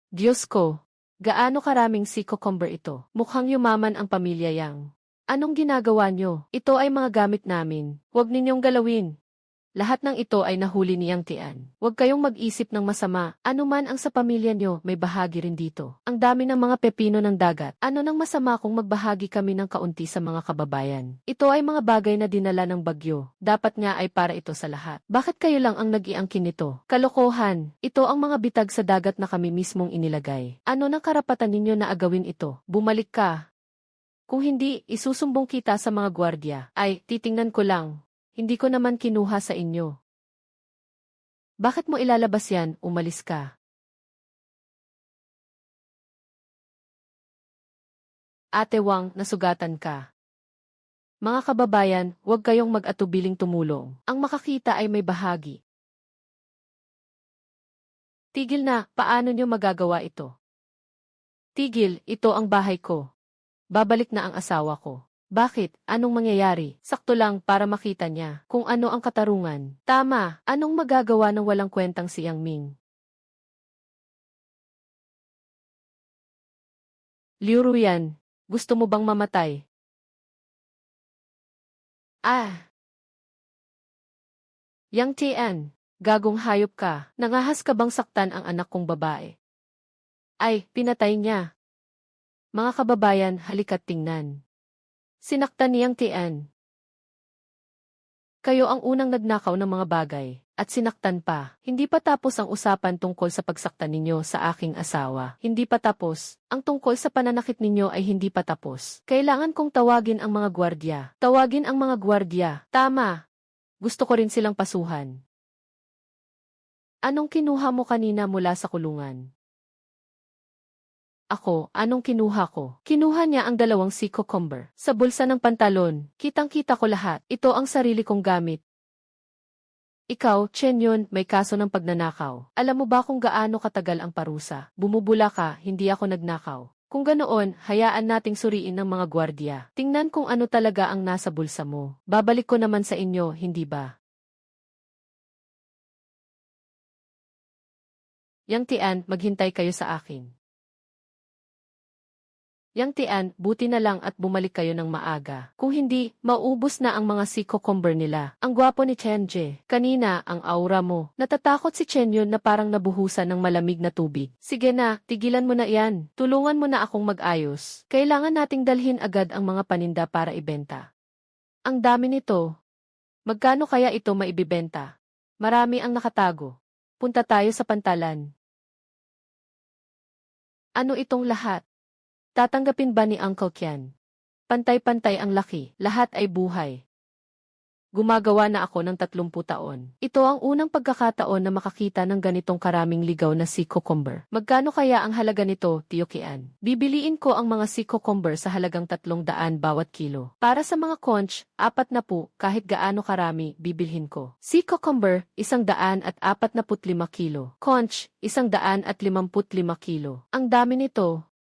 Diyos ko, gaano karaming sea cucumber ito? Mukhang yumaman ang pamilya Yang. Anong ginagawa nyo? Ito ay mga gamit namin. Huwag ninyong galawin. Lahat ng ito ay nahuli ni Yang Tian. Huwag kayong mag-isip ng masama. Ano man ang sa pamilya nyo, may bahagi rin dito. Ang dami ng mga pepino ng dagat. Ano nang masama kung magbahagi kami ng kaunti sa mga kababayan? Ito ay mga bagay na dinala ng bagyo. Dapat nga ay para ito sa lahat. Bakit kayo lang ang nag-iangkin nito? Kalokohan. Ito ang mga bitag sa dagat na kami mismong inilagay. Ano nang karapatan ninyo na agawin ito? Bumalik ka. Kung hindi, isusumbong kita sa mga gwardiya. Ay, titingnan ko lang. Hindi ko naman kinuha sa inyo. Bakit mo ilalabas yan? Umalis ka. Ate Wang, nasugatan ka. Mga kababayan, huwag kayong mag-atubiling tumulong. Ang makakita ay may bahagi. Tigil na, paano nyo magagawa ito? Tigil, ito ang bahay ko. Babalik na ang asawa ko. Bakit? Anong mangyayari? Sakto lang para makita niya kung ano ang katarungan. Tama, anong magagawa ng walang kwentang si Yang Ming? Liu Ruyan, gusto mo bang mamatay? Ah! Yang Tian, gagong hayop ka. Nangahas ka bang saktan ang anak kong babae? Ay, pinatay niya. Mga kababayan, halika't tingnan. Sinaktan niyang Tian. Kayo ang unang nagnakaw ng mga bagay, at sinaktan pa. Hindi pa tapos ang usapan tungkol sa pagsaktan ninyo sa aking asawa. Hindi pa tapos. Ang tungkol sa pananakit ninyo ay hindi pa tapos. Kailangan kong tawagin ang mga gwardya. Tawagin ang mga gwardya. Tama. Gusto ko rin silang pasuhan. Anong kinuha mo kanina mula sa kulungan? Ako, anong kinuha ko? Kinuha niya ang 2 sea cucumber. Sa bulsa ng pantalon, kitang-kita ko lahat. Ito ang sarili kong gamit. Ikaw, Chen Yun, may kaso ng pagnanakaw. Alam mo ba kung gaano katagal ang parusa? Bumubula ka, hindi ako nagnakaw. Kung ganoon, hayaan nating suriin ng mga gwardiya. Tingnan kung ano talaga ang nasa bulsa mo. Babalik ko naman sa inyo, hindi ba? Yang Tian, maghintay kayo sa akin. Yang Tian, buti na lang at bumalik kayo ng maaga. Kung hindi, mauubos na ang mga cucumber nila. Ang gwapo ni Chenje. Kanina, ang aura mo. Natatakot si Chenyun na parang nabuhusan ng malamig na tubig. Sige na, tigilan mo na yan. Tulungan mo na akong mag-ayos. Kailangan nating dalhin agad ang mga paninda para ibenta. Ang dami nito. Magkano kaya ito maibibenta? Marami ang nakatago. Punta tayo sa pantalan. Ano itong lahat? Tatanggapin ba ni Uncle Qian? Pantay-pantay ang laki, lahat ay buhay. Gumagawa na ako ng 30 taon. Ito ang unang pagkakataon na makakita ng ganitong karaming ligaw na cucumber. Magkano kaya ang halaga nito, Tio Qian? Bibiliin ko ang mga cucumber sa halagang 300 bawat kilo. Para sa mga conch, 40 kahit gaano karami, bibilhin ko. Cucumber, 145 kilo. Conch, 155 kilo. Ang dami nito.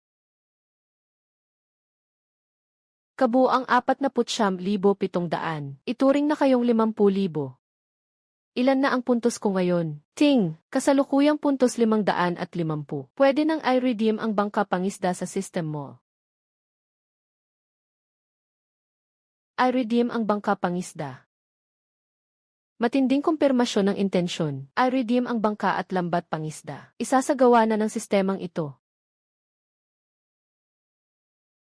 Kabuang 49,700. Ituring na kayong 50,000. Ilan na ang puntos ko ngayon? Ting, kasalukuyang puntos 550. Pwede nang i-redeem ang bangka pangisda sa system mo. I-redeem ang bangka pangisda. Matinding kumpirmasyon ng intensyon. I-redeem ang bangka at lambat pangisda. Isasagawa na ng sistemang ito.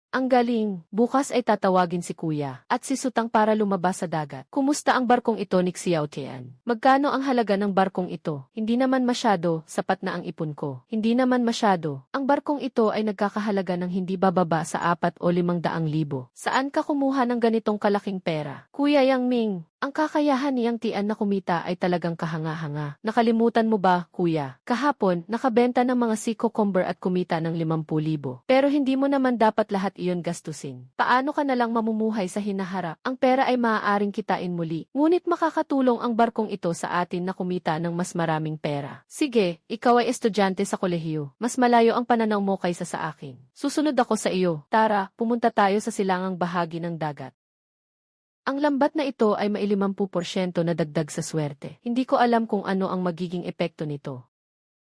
Ang galing, bukas ay tatawagin si Kuya at si Sutang para lumabas sa dagat. Kumusta ang barkong ito ni Xiao Tian? Magkano ang halaga ng barkong ito? Hindi naman masyado, sapat na ang ipon ko. Hindi naman masyado. Ang barkong ito ay nagkakahalaga ng hindi bababa sa 4 o 500,000. Saan ka kumuha ng ganitong kalaking pera? Kuya Yang Ming, ang kakayahan niyang Tian na kumita ay talagang kahanga-hanga. Nakalimutan mo ba, Kuya? Kahapon, nakabenta ng mga cucumber at kumita ng 50,000. Pero hindi mo naman dapat lahat iyon gastusin. Paano ka nalang mamumuhay sa hinaharap? Ang pera ay maaaring kitain muli. Ngunit makakatulong ang barkong ito sa atin na kumita ng mas maraming pera. Sige, ikaw ay estudyante sa kolehiyo. Mas malayo ang pananaw mo kaysa sa akin. Susunod ako sa iyo. Tara, pumunta tayo sa silangang bahagi ng dagat. Ang lambat na ito ay may 50% na dagdag sa swerte. Hindi ko alam kung ano ang magiging epekto nito.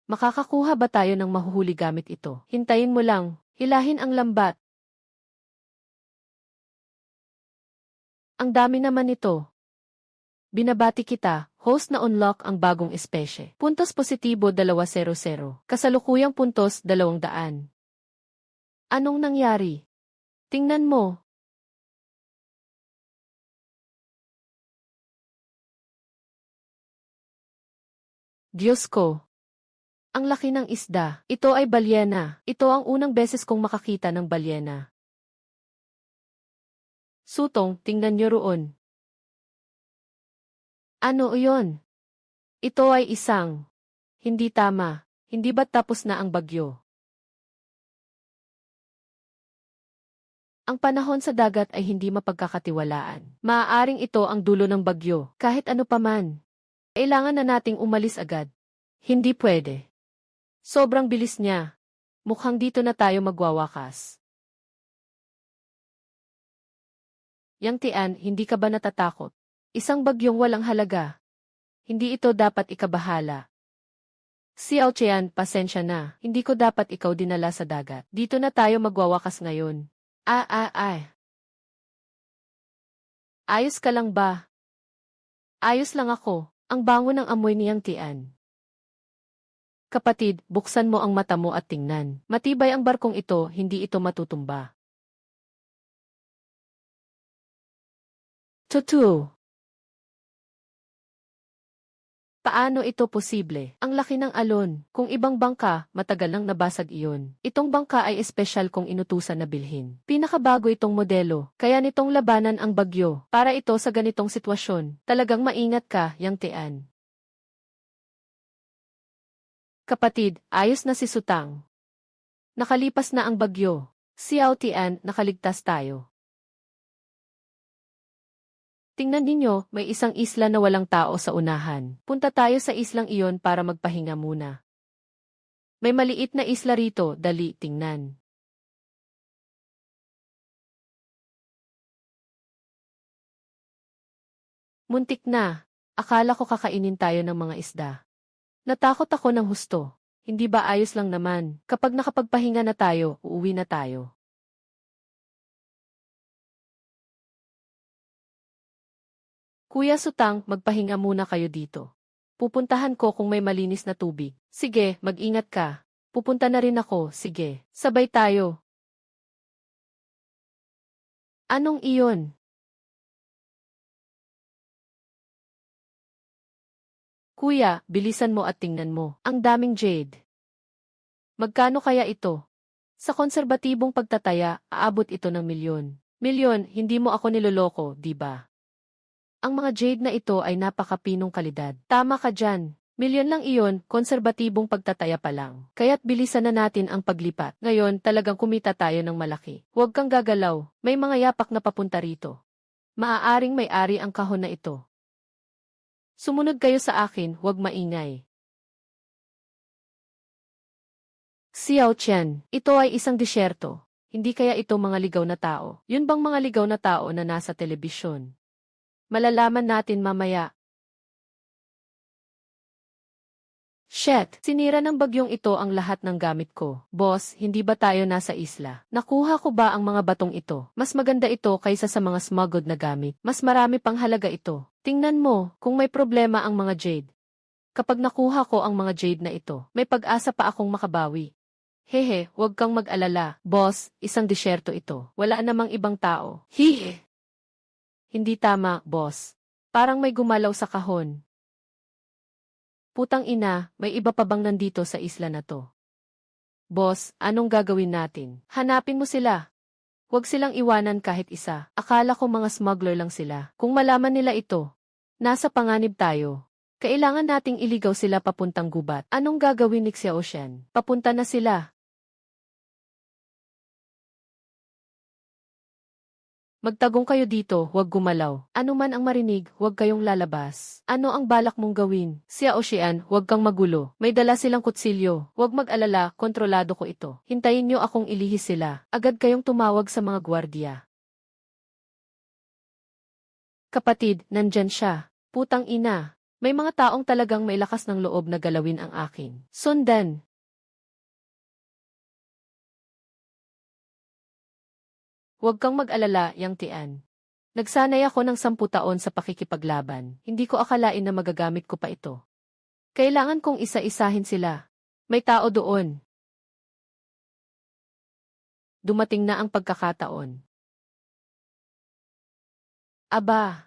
Makakakuha ba tayo ng mahuhuli gamit ito? Hintayin mo lang, hilahin ang lambat. Ang dami naman nito. Binabati kita, host na unlock ang bagong espesye. Puntos positibo 200. Kasalukuyang puntos 200. Anong nangyari? Tingnan mo. Diyos ko. Ang laki ng isda. Ito ay balyena. Ito ang unang beses kong makakita ng balyena. Sutong, tingnan niyo roon. Ano iyon? Ito ay isang. Hindi tama. Hindi ba't tapos na ang bagyo? Ang panahon sa dagat ay hindi mapagkakatiwalaan. Maaaring ito ang dulo ng bagyo. Kahit ano paman. Kailangan na nating umalis agad. Hindi pwede. Sobrang bilis niya. Mukhang dito na tayo magwawakas. Yang Tian, hindi ka ba natatakot? Isang bagyong walang halaga. Hindi ito dapat ikabahala. Xiao Tian, pasensya na. Hindi ko dapat ikaw dinala sa dagat. Dito na tayo magwawakas ngayon. Ayos ka lang ba? Ayos lang ako. Ang bango ng amoy ni Yang Tian. Kapatid, buksan mo ang mata mo at tingnan. Matibay ang barkong ito, hindi ito matutumba. Totoo. Paano ito posible? Ang laki ng alon. Kung ibang bangka, matagal nang nabasag iyon. Itong bangka ay espesyal kung inutusan na bilhin. Pinakabago itong modelo, kaya nitong labanan ang bagyo. Para ito sa ganitong sitwasyon. Talagang maingat ka, Yang Tian. Kapatid, ayos na si Sutang. Nakalipas na ang bagyo. Xiao Tian, nakaligtas tayo. Tingnan ninyo, may isang isla na walang tao sa unahan. Punta tayo sa islang iyon para magpahinga muna. May maliit na isla rito, dali, tingnan. Muntik na. Akala ko kakainin tayo ng mga isda. Natakot ako ng husto. Hindi ba ayos lang naman? Kapag nakapagpahinga na tayo, uuwi na tayo. Kuya Sutang, magpahinga muna kayo dito. Pupuntahan ko kung may malinis na tubig. Sige, mag-ingat ka. Pupunta na rin ako, sige. Sabay tayo. Anong iyon? Kuya, bilisan mo at tingnan mo. Ang daming jade. Magkano kaya ito? Sa konserbatibong pagtataya, aabot ito ng milyon. Milyon, hindi mo ako niloloko, di ba? Ang mga jade na ito ay napakapinong kalidad. Tama ka dyan. Milyon lang iyon, konserbatibong pagtataya pa lang. Kaya't bilisan na natin ang paglipat. Ngayon, talagang kumita tayo ng malaki. Huwag kang gagalaw, may mga yapak na papunta rito. Maaaring may-ari ang kahon na ito. Sumunod kayo sa akin, huwag maingay. Xiao Qian, ito ay isang disyerto. Hindi kaya ito mga ligaw na tao? Yun bang mga ligaw na tao na nasa telebisyon? Malalaman natin mamaya. Shit, sinira ng bagyong ito ang lahat ng gamit ko. Boss, hindi ba tayo nasa isla? Nakuha ko ba ang mga batong ito? Mas maganda ito kaysa sa mga smuggled na gamit. Mas marami pang halaga ito. Tingnan mo, kung may problema ang mga jade. Kapag nakuha ko ang mga jade na ito, may pag-asa pa akong makabawi. Hehe, huwag kang mag-alala. Boss, isang disyerto ito. Wala namang ibang tao. Hihe! Hindi tama, boss. Parang may gumalaw sa kahon. Putang ina, may iba pa bang nandito sa isla na to? Boss, anong gagawin natin? Hanapin mo sila. Huwag silang iwanan kahit isa. Akala ko mga smuggler lang sila. Kung malaman nila ito, nasa panganib tayo. Kailangan nating iligaw sila papuntang gubat. Anong gagawin ni Xiao Qian? Papunta na sila. Magtagong kayo dito, huwag gumalaw. Ano man ang marinig, huwag kayong lalabas. Ano ang balak mong gawin? Xiao Qian, huwag kang magulo. May dala silang kutsilyo. Huwag mag-alala, kontrolado ko ito. Hintayin niyo akong ilihis sila. Agad kayong tumawag sa mga gwardiya. Kapatid, nandyan siya. Putang ina. May mga taong talagang may lakas ng loob na galawin ang akin. Sundan. Huwag kang mag-alala, Yang Tian. Nagsanay ako ng 10 taon sa pakikipaglaban. Hindi ko akalain na magagamit ko pa ito. Kailangan kong isa-isahin sila. May tao doon. Dumating na ang pagkakataon. Aba!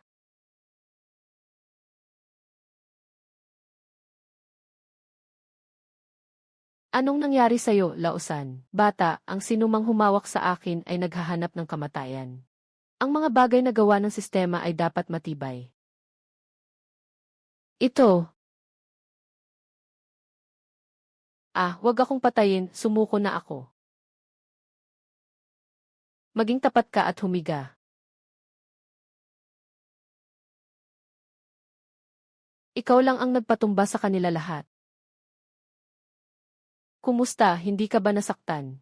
Anong nangyari sa'yo, Lausan? Bata, ang sinumang humawak sa akin ay naghahanap ng kamatayan. Ang mga bagay na gawa ng sistema ay dapat matibay. Ito. Wag akong patayin, sumuko na ako. Maging tapat ka at humiga. Ikaw lang ang nagpatumba sa kanila lahat. Kumusta, hindi ka ba nasaktan?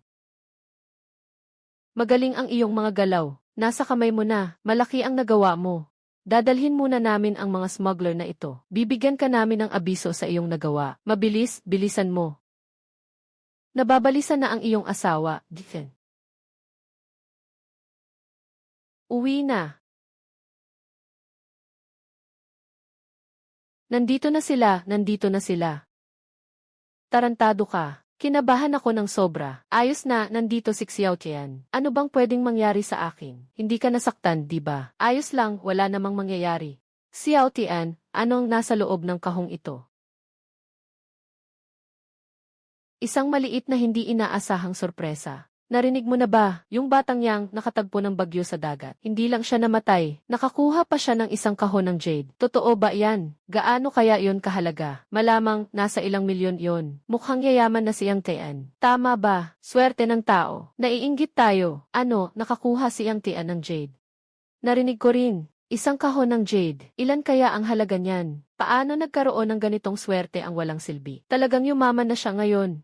Magaling ang iyong mga galaw. Nasa kamay mo na, malaki ang nagawa mo. Dadalhin muna namin ang mga smuggler na ito. Bibigyan ka namin ng abiso sa iyong nagawa. Mabilis, bilisan mo. Nababalisan na ang iyong asawa, Difen. Uwi na. Nandito na sila, nandito na sila. Tarantado ka. Kinabahan ako ng sobra. Ayos na, nandito si Xiao Qian. Ano bang pwedeng mangyari sa akin? Hindi ka nasaktan, di ba? Ayos lang, wala namang mangyayari. Xiao Qian, anong nasa loob ng kahong ito? Isang maliit na hindi inaasahang sorpresa. Narinig mo na ba, yung batang yang nakatagpo ng bagyo sa dagat? Hindi lang siya namatay, nakakuha pa siya ng isang kahon ng jade. Totoo ba yan? Gaano kaya yon kahalaga? Malamang nasa ilang milyon yon. Mukhang yayaman na si Yang Tian. Tama ba? Swerte ng tao. Naiinggit tayo. Ano, nakakuha si Yang Tian ng jade? Narinig ko rin. Isang kahon ng jade. Ilan kaya ang halaga niyan? Paano nagkaroon ng ganitong swerte ang walang silbi? Talagang yumaman na siya ngayon.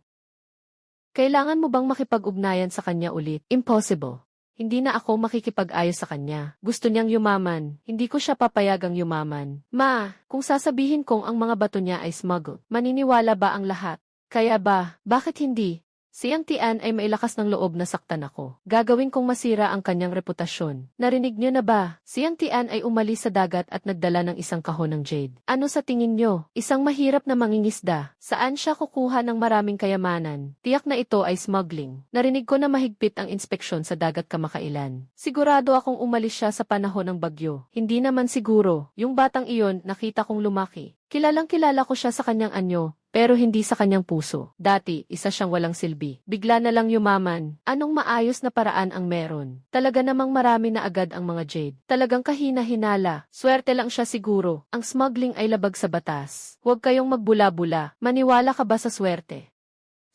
Kailangan mo bang makipag-ugnayan sa kanya ulit? Impossible. Hindi na ako makikipag-ayos sa kanya. Gusto niyang yumaman. Hindi ko siya papayagang yumaman. Ma, kung sasabihin kong ang mga bato niya ay smuggled, maniniwala ba ang lahat? Kaya ba, bakit hindi? Si Yang Tian ay mailakas ng loob na saktan ako. Gagawin kong masira ang kanyang reputasyon. Narinig niyo na ba? Si Yang Tian ay umalis sa dagat at nagdala ng isang kahon ng jade. Ano sa tingin niyo? Isang mahirap na mangingisda. Saan siya kukuha ng maraming kayamanan? Tiyak na ito ay smuggling. Narinig ko na mahigpit ang inspeksyon sa dagat kamakailan. Sigurado akong umalis siya sa panahon ng bagyo. Hindi naman siguro. Yung batang iyon nakita kong lumaki. Kilalang-kilala ko siya sa kanyang anyo, pero hindi sa kanyang puso. Dati, isa siyang walang silbi. Bigla na lang yumaman. Anong maayos na paraan ang meron? Talaga namang marami na agad ang mga jade. Talagang kahina-hinala. Swerte lang siya siguro. Ang smuggling ay labag sa batas. Huwag kayong magbula-bula. Maniwala ka ba sa swerte?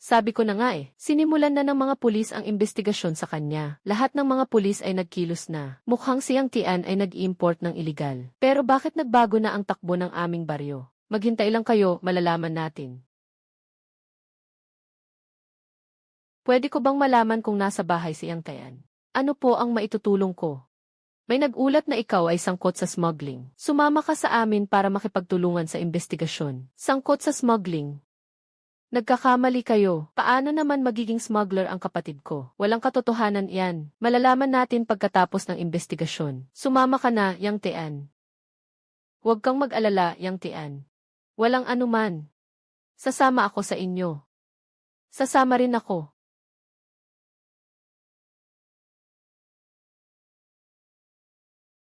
Sabi ko na nga sinimulan na ng mga pulis ang investigasyon sa kanya. Lahat ng mga pulis ay nagkilos na. Mukhang si Yang Tian ay nag-import ng iligal. Pero bakit nagbago na ang takbo ng aming baryo? Maghintay lang kayo, malalaman natin. Pwede ko bang malaman kung nasa bahay si Yang Tian? Ano po ang maitutulong ko? May nag-ulat na ikaw ay sangkot sa smuggling. Sumama ka sa amin para makipagtulungan sa investigasyon. Sangkot sa smuggling? Nagkakamali kayo. Paano naman magiging smuggler ang kapatid ko? Walang katotohanan iyan. Malalaman natin pagkatapos ng investigasyon. Sumama ka na, Yang Tian. Huwag kang mag-alala, Yang Tian. Walang anuman. Sasama ako sa inyo. Sasama rin ako.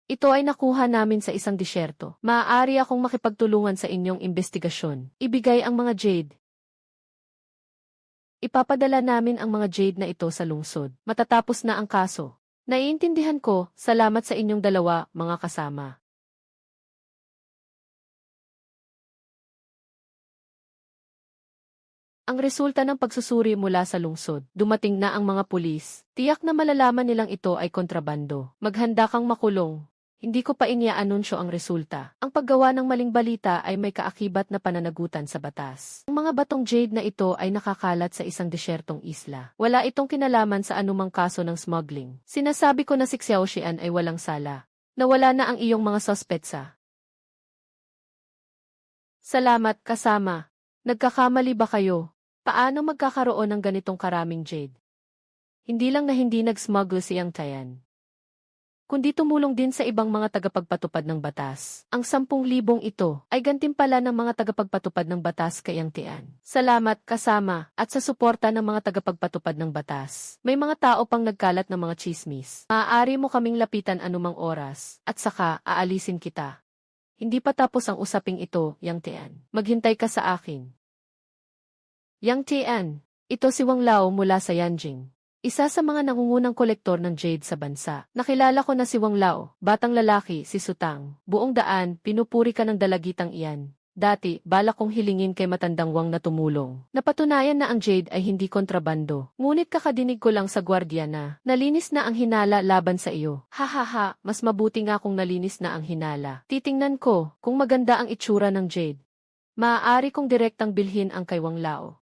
Ito ay nakuha namin sa isang disyerto. Maaari akong makipagtulungan sa inyong investigasyon. Ibigay ang mga jade. Ipapadala namin ang mga jade na ito sa lungsod. Matatapos na ang kaso. Naiintindihan ko, salamat sa inyong dalawa, mga kasama. Ang resulta ng pagsusuri mula sa lungsod, dumating na ang mga pulis. Tiyak na malalaman nilang ito ay kontrabando. Maghanda kang makulong. Hindi ko pa iniaanunsyo ang resulta. Ang paggawa ng maling balita ay may kaakibat na pananagutan sa batas. Ang mga batong jade na ito ay nakakalat sa isang desyertong isla. Wala itong kinalaman sa anumang kaso ng smuggling. Sinasabi ko na si Xiao Xian ay walang sala. Nawala na ang iyong mga suspetsa. Salamat, kasama. Nagkakamali ba kayo? Paano magkakaroon ng ganitong karaming jade? Hindi lang na hindi nag-smuggle si Yang Tian, kundi tumulong din sa ibang mga tagapagpatupad ng batas. Ang 10,000 ito ay gantimpala ng mga tagapagpatupad ng batas kay Yang Tian. Salamat, kasama, at sa suporta ng mga tagapagpatupad ng batas. May mga tao pang nagkalat ng mga chismis. Maaari mo kaming lapitan anumang oras, at saka aalisin kita. Hindi pa tapos ang usaping ito, Yang Tian. Maghintay ka sa akin. Yang Tian, ito si Wang Lao mula sa Yanjing. Isa sa mga nangungunang kolektor ng jade sa bansa. Nakilala ko na si Wang Lao, batang lalaki, si Sutang. Buong daan, pinupuri ka ng dalagitang iyan. Dati, balak kong hilingin kay matandang Wang na tumulong. Napatunayan na ang jade ay hindi kontrabando. Ngunit kakadinig ko lang sa gwardiya na, nalinis na ang hinala laban sa iyo. Hahaha, mas mabuti nga kung nalinis na ang hinala. Titingnan ko, kung maganda ang itsura ng jade. Maaari kong direktang bilhin ang kay Wang Lao.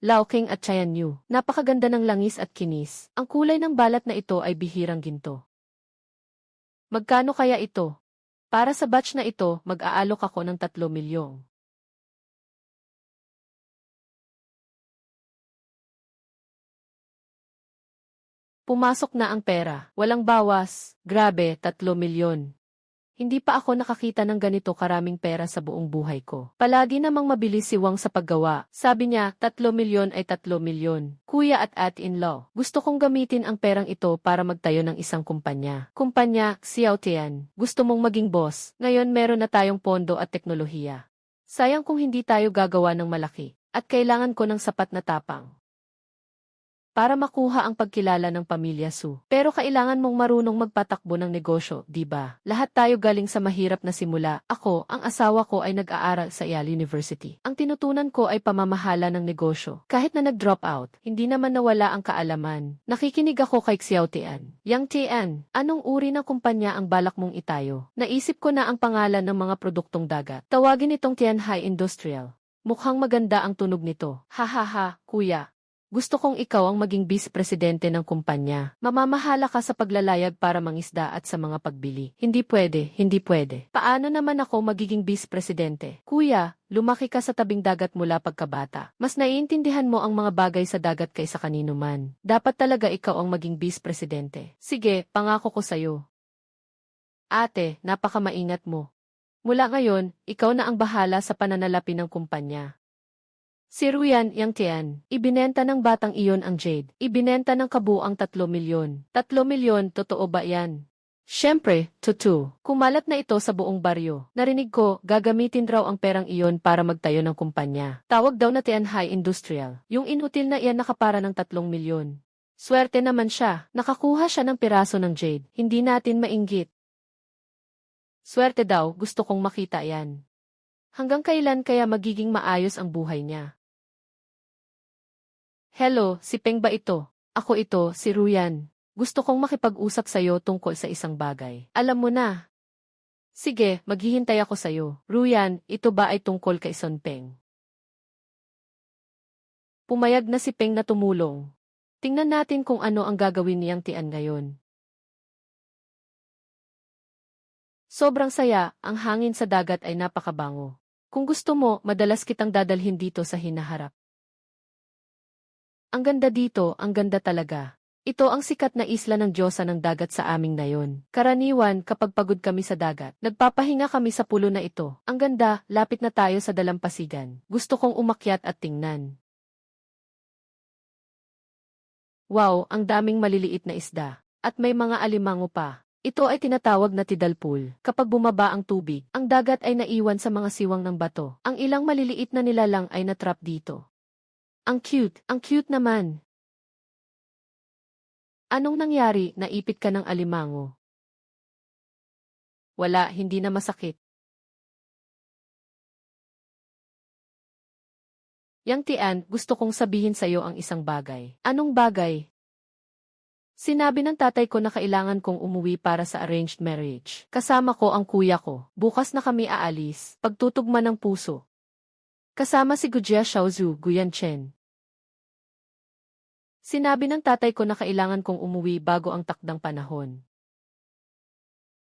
Laoking at Chayanyu. Napakaganda ng langis at kinis. Ang kulay ng balat na ito ay bihirang ginto. Magkano kaya ito? Para sa batch na ito, mag-aalok ako ng 3 milyong. Pumasok na ang pera. Walang bawas. Grabe, 3 milyon. Hindi pa ako nakakita ng ganito karaming pera sa buong buhay ko. Palagi namang mabilis si Wang sa paggawa. Sabi niya, 3 milyon ay 3 milyon. Kuya at at-in-law, gusto kong gamitin ang perang ito para magtayo ng isang kumpanya. Kumpanya, Xiao Tian. Gusto mong maging boss. Ngayon meron na tayong pondo at teknolohiya. Sayang kung hindi tayo gagawa ng malaki. At kailangan ko ng sapat na tapang para makuha ang pagkilala ng pamilya Su. Pero kailangan mong marunong magpatakbo ng negosyo, di ba? Lahat tayo galing sa mahirap na simula. Ako, ang asawa ko ay nag-aaral sa Yale University. Ang tinutunan ko ay pamamahala ng negosyo. Kahit na nag-drop out, hindi naman nawala ang kaalaman. Nakikinig ako kay Xiao Tian. Yang Tian, anong uri ng kumpanya ang balak mong itayo? Naisip ko na ang pangalan ng mga produktong dagat. Tawagin itong Tianhai Industrial. Mukhang maganda ang tunog nito. Hahaha, kuya. Gusto kong ikaw ang maging vice-presidente ng kumpanya. Mamamahala ka sa paglalayag para mangisda at sa mga pagbili. Hindi pwede, hindi pwede. Paano naman ako magiging vice-presidente? Kuya, lumaki ka sa tabing dagat mula pagkabata. Mas naiintindihan mo ang mga bagay sa dagat kaysa kanino man. Dapat talaga ikaw ang maging vice-presidente. Sige, pangako ko sa'yo. Ate, napakamaingat mo. Mula ngayon, ikaw na ang bahala sa pananalapi ng kumpanya. Si Ruyan Yang Tian, ibinenta ng batang iyon ang jade. Ibinenta ng kabuang 3 milyon. 3 milyon, totoo ba yan? Siyempre, tutu. Kumalat na ito sa buong baryo. Narinig ko, gagamitin raw ang perang iyon para magtayo ng kumpanya. Tawag daw na Tianhai Industrial. Yung inutil na iyan nakapara ng 3 milyon. Swerte naman siya, nakakuha siya ng piraso ng jade. Hindi natin mainggit. Swerte daw, gusto kong makita yan. Hanggang kailan kaya magiging maayos ang buhay niya? Hello, si Peng ba ito? Ako ito, si Ruyan. Gusto kong makipag-usap sa'yo tungkol sa isang bagay. Alam mo na. Sige, maghihintay ako sa'yo. Ruyan, ito ba ay tungkol kay Son Peng? Pumayag na si Peng na tumulong. Tingnan natin kung ano ang gagawin niyang Tian ngayon. Sobrang saya, ang hangin sa dagat ay napakabango. Kung gusto mo, madalas kitang dadalhin dito sa hinaharap. Ang ganda dito, ang ganda talaga. Ito ang sikat na isla ng Diyosa ng dagat sa aming nayon. Karaniwan, kapag pagod kami sa dagat, nagpapahinga kami sa pulo na ito. Ang ganda, lapit na tayo sa dalampasigan. Gusto kong umakyat at tingnan. Wow, ang daming maliliit na isda. At may mga alimango pa. Ito ay tinatawag na tidal pool. Kapag bumaba ang tubig, ang dagat ay naiwan sa mga siwang ng bato. Ang ilang maliliit na nilalang ay natrap dito. Ang cute naman. Anong nangyari? Naipit ka ng alimango? Wala, hindi na masakit. Yang Tian, gusto kong sabihin sa'yo ang isang bagay. Anong bagay? Sinabi ng tatay ko na kailangan kong umuwi para sa arranged marriage. Kasama ko ang kuya ko. Bukas na kami aalis. Pagtutugma ng puso. Kasama si Gujia Xiaozu, Guyan Chen. Sinabi ng tatay ko na kailangan kong umuwi bago ang takdang panahon.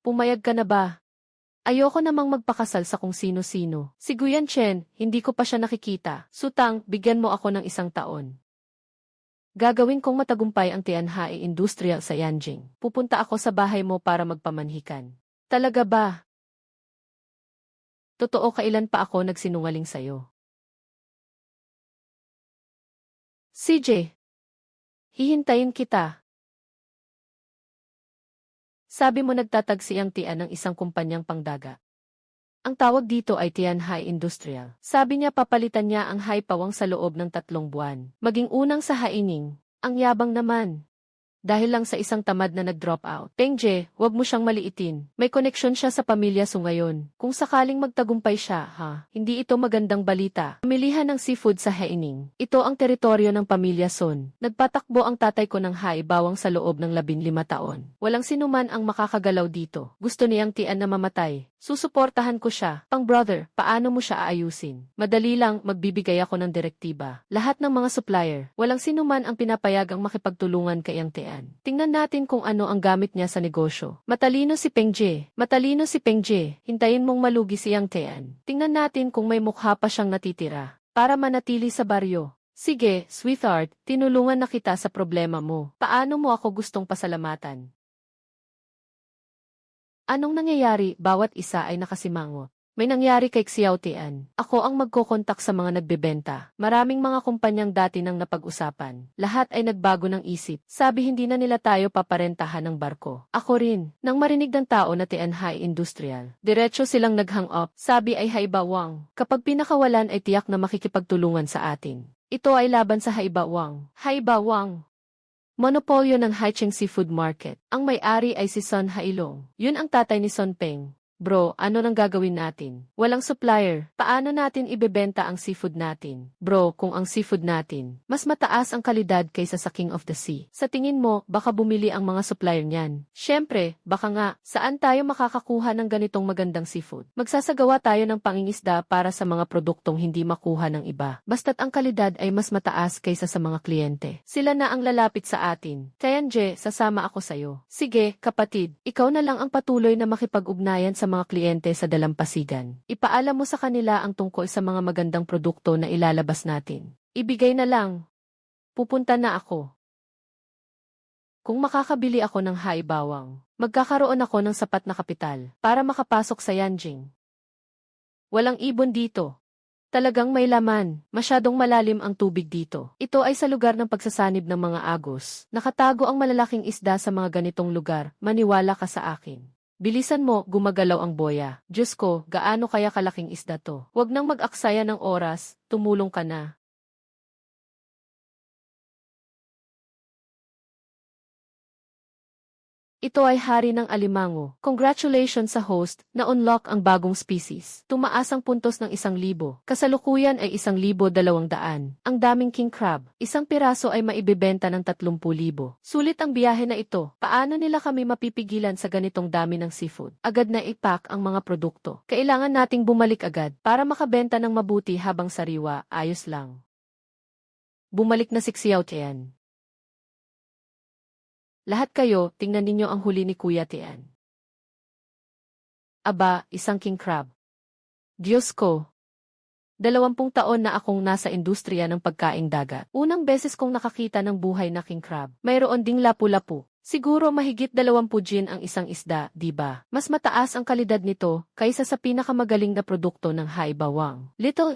Pumayag ka na ba? Ayoko namang magpakasal sa kung sino-sino. Si Guyan Chen, hindi ko pa siya nakikita. Sutang, bigyan mo ako ng 1 taon. Gagawin kong matagumpay ang Tianhai Industrial sa Yanjing. Pupunta ako sa bahay mo para magpamanhikan. Talaga ba? Totoo, kailan pa ako nagsinungaling sa'yo? CJ, hihintayin kita. Sabi mo nagtatag si Yang Tian ng isang kumpanyang pangdagat. Ang tawag dito ay Tianhai Industrial. Sabi niya papalitan niya ang Haipawang sa loob ng 3 buwan. Maging unang sa Haining. Ang yabang naman. Dahil lang sa isang tamad na nag-drop out. Pengje, wag mo siyang maliitin. May koneksyon siya sa pamilya Su ngayon. Kung sakaling magtagumpay siya, hindi ito magandang balita. Pamilihan ng seafood sa Haining. Ito ang teritoryo ng pamilya Sun. Nagpatakbo ang tatay ko ng Haibawang sa loob ng 15 taon. Walang sinuman ang makakagalaw dito. Gusto niyang Tian na mamatay. Susuportahan ko siya. Pang-brother, paano mo siya aayusin? Madali lang, magbibigay ako ng direktiba. Lahat ng mga supplier, walang sinuman ang pinapayagang makipagtulungan kay Yang Tian. Tingnan natin kung ano ang gamit niya sa negosyo. Matalino si Pengje. Matalino si Pengje. Hintayin mong malugi si Yang Tian. Tingnan natin kung may mukha pa siyang natitira. Para manatili sa baryo. Sige, sweetheart, tinulungan na kita sa problema mo. Paano mo ako gustong pasalamatan? Anong nangyayari? Bawat isa ay nakasimangot. May nangyari kay Xiao Tian. Ako ang magkokontak sa mga nagbebenta. Maraming mga kumpanyang dati nang napag-usapan. Lahat ay nagbago ng isip. Sabi hindi na nila tayo paparentahan ng barko. Ako rin. Nang marinig ng tao na Tianhai Industrial, diretso silang nag-hang up. Sabi ay Haibawang. Kapag pinakawalan ay tiyak na makikipagtulungan sa atin. Ito ay laban sa Haibawang. Haibawang. Monopolyo ng Haicheng Seafood Market. Ang may-ari ay si Son Hailong. Yun ang tatay ni Son Peng. Bro, ano nang gagawin natin? Walang supplier. Paano natin ibebenta ang seafood natin? Bro, kung ang seafood natin, mas mataas ang kalidad kaysa sa King of the Sea. Sa tingin mo, baka bumili ang mga supplier niyan. Syempre, baka nga, saan tayo makakakuha ng ganitong magandang seafood? Magsasagawa tayo ng pangingisda para sa mga produktong hindi makuha ng iba. Basta't ang kalidad ay mas mataas kaysa sa mga kliyente. Sila na ang lalapit sa atin. Kaya Nje, sasama ako sa'yo. Sige, kapatid, ikaw na lang ang patuloy na makipag-ugnayan sa mga kliyente sa dalampasigan. Ipaalam mo sa kanila ang tungkol sa mga magandang produkto na ilalabas natin. Ibigay na lang. Pupunta na ako. Kung makakabili ako ng haibawang, magkakaroon ako ng sapat na kapital para makapasok sa Yanjing. Walang ibon dito. Talagang may laman, masyadong malalim ang tubig dito. Ito ay sa lugar ng pagsasanib ng mga agos. Nakatago ang malalaking isda sa mga ganitong lugar, maniwala ka sa akin. Bilisan mo, gumagalaw ang boya. Diyos ko, gaano kaya kalaking isda to? Huwag nang mag-aksaya ng oras, tumulong ka na. Ito ay hari ng alimango. Congratulations sa host, na-unlock ang bagong species. Tumaas ang puntos ng 1,000. Kasalukuyan ay 1,200. Ang daming king crab. Isang piraso ay maibebenta ng 30,000. Sulit ang biyahe na ito. Paano nila kami mapipigilan sa ganitong dami ng seafood? Agad na ipack ang mga produkto. Kailangan nating bumalik agad para makabenta ng mabuti habang sariwa, ayos lang. Bumalik na si Xiao Tian. Lahat kayo, tingnan ninyo ang huli ni Kuya Tian. Aba, isang king crab. Diyos ko! 20 taon na akong nasa industriya ng pagkaing dagat. Unang beses kong nakakita ng buhay na king crab. Mayroon ding lapu-lapu. Siguro mahigit 20 gin ang isang isda, di ba? Mas mataas ang kalidad nito kaysa sa pinakamagaling na produkto ng haibawang. Little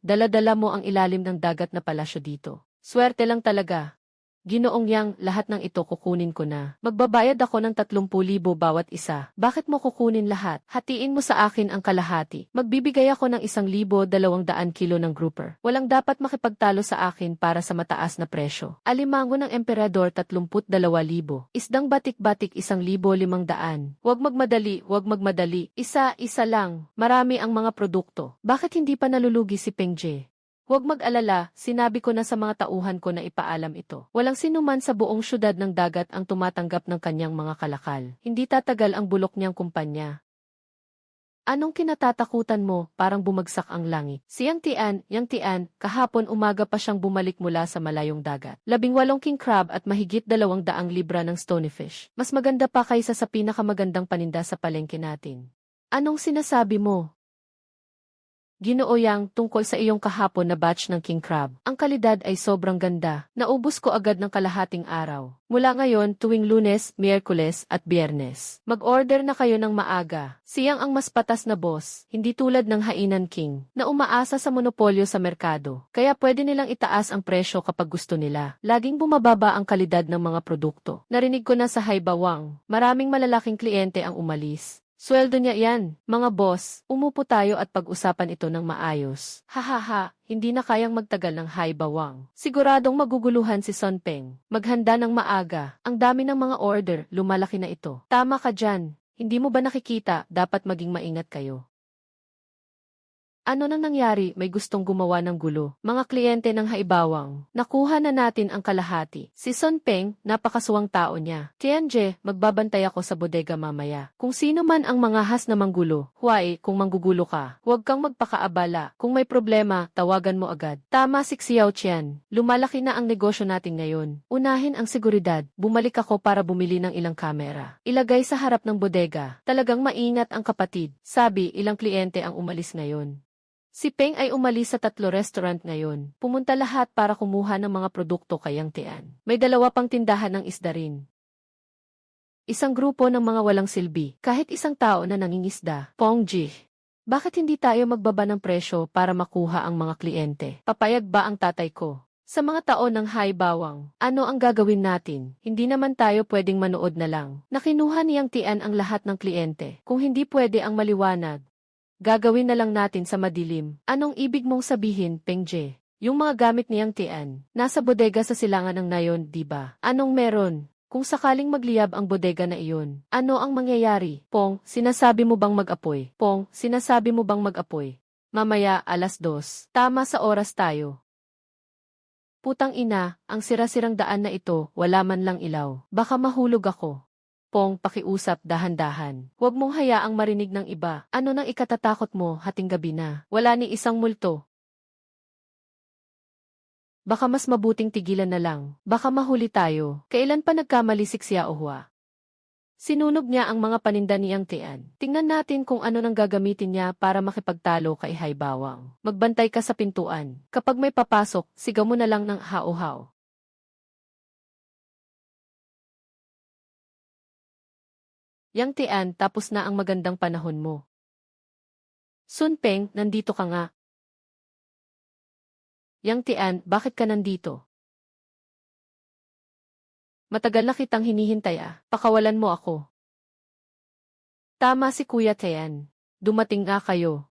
dala-dala mo ang ilalim ng dagat na palasyo dito. Swerte lang talaga. Ginoong Yang, lahat ng ito kukunin ko na. Magbabayad ako ng 30,000 bawat isa. Bakit mo kukunin lahat? Hatiin mo sa akin ang kalahati. Magbibigay ako ng 1,200 kilo ng grouper. Walang dapat makipagtalo sa akin para sa mataas na presyo. Alimango ng emperador 32,000. Isdang batik-batik 1,500. Huwag magmadali. Isa-isa lang. Marami ang mga produkto. Bakit hindi pa nalulugi si Pengje? Huwag mag-alala, sinabi ko na sa mga tauhan ko na ipaalam ito. Walang sinuman sa buong syudad ng dagat ang tumatanggap ng kanyang mga kalakal. Hindi tatagal ang bulok niyang kumpanya. Anong kinatatakutan mo? Parang bumagsak ang langit. Si Yang Tian, kahapon umaga pa siyang bumalik mula sa malayong dagat. 18 king crab at mahigit 200 libra ng stonyfish. Mas maganda pa kaysa sa pinakamagandang paninda sa palengke natin. Anong sinasabi mo? Ginoo Yang, tungkol sa iyong kahapon na batch ng king crab. Ang kalidad ay sobrang ganda. Naubos ko agad ng kalahating araw. Mula ngayon, tuwing Lunes, Miyerkules at Biyernes. Mag-order na kayo ng maaga. Siyang ang mas patas na boss, hindi tulad ng Hainan King, na umaasa sa monopolyo sa merkado. Kaya pwede nilang itaas ang presyo kapag gusto nila. Laging bumababa ang kalidad ng mga produkto. Narinig ko na sa Haibawang, maraming malalaking kliyente ang umalis. Sweldo niya yan, mga boss, umupo tayo at pag-usapan ito ng maayos. Hahaha, hindi na kayang magtagal ng haibawang. Siguradong maguguluhan si Son Peng. Maghanda ng maaga, ang dami ng mga order, lumalaki na ito. Tama ka dyan, hindi mo ba nakikita, dapat maging maingat kayo. Ano nang nangyari? May gustong gumawa ng gulo. Mga kliyente ng haibawang. Nakuha na natin ang kalahati. Si Son Peng, napakasuwang tao niya. Tianje, magbabantay ako sa bodega mamaya. Kung sino man ang mga has na manggulo, huwag kung manggugulo ka. Huwag kang magpakaabala. Kung may problema, tawagan mo agad. Tama si Xiao Qian. Lumalaki na ang negosyo natin ngayon. Unahin ang seguridad. Bumalik ako para bumili ng ilang kamera. Ilagay sa harap ng bodega. Talagang maingat ang kapatid. Sabi, ilang kliyente ang umalis ngayon. Si Peng ay umalis sa 3 restaurant ngayon. Pumunta lahat para kumuha ng mga produkto kay Yang Tian. May 2 pang tindahan ng isda rin. Isang grupo ng mga walang silbi. Kahit isang tao na nangingisda. Pongji. Bakit hindi tayo magbaba ng presyo para makuha ang mga kliyente? Papayag ba ang tatay ko? Sa mga taon ng haibawang, ano ang gagawin natin? Hindi naman tayo pwedeng manood na lang. Nakinuha ni Yang Tian ang lahat ng kliyente. Kung hindi pwede ang maliwanag, gagawin na lang natin sa madilim. Anong ibig mong sabihin, Pengje? Yung mga gamit ni Yang Tian, nasa bodega sa silangan ng nayon, di ba? Anong meron? Kung sakaling magliyab ang bodega na iyon, ano ang mangyayari? Pong, sinasabi mo bang mag-apoy? Pong, sinasabi mo bang mag-apoy? Mamaya, 2:00. Tama sa oras tayo. Putang ina, ang sira-sirang daan na ito, wala man lang ilaw. Baka mahulog ako. Pong, pakiusap dahan-dahan. Huwag mong hayaang marinig ng iba. Ano nang ikatatakot mo, hating gabi na? Wala ni isang multo. Baka mas mabuting tigilan na lang. Baka mahuli tayo. Kailan pa nagkamali si Xiaohua? Sinunog niya ang mga paninda niyang Tian. Tingnan natin kung ano nang gagamitin niya para makipagtalo kay Haibawang. Magbantay ka sa pintuan. Kapag may papasok, sigaw mo na lang ng hao-hao. Yang Tian, tapos na ang magandang panahon mo. Sun Peng, nandito ka nga. Yang Tian, bakit ka nandito? Matagal na kitang hinihintay pakawalan mo ako. Tama si Kuya Tian. Dumating nga kayo.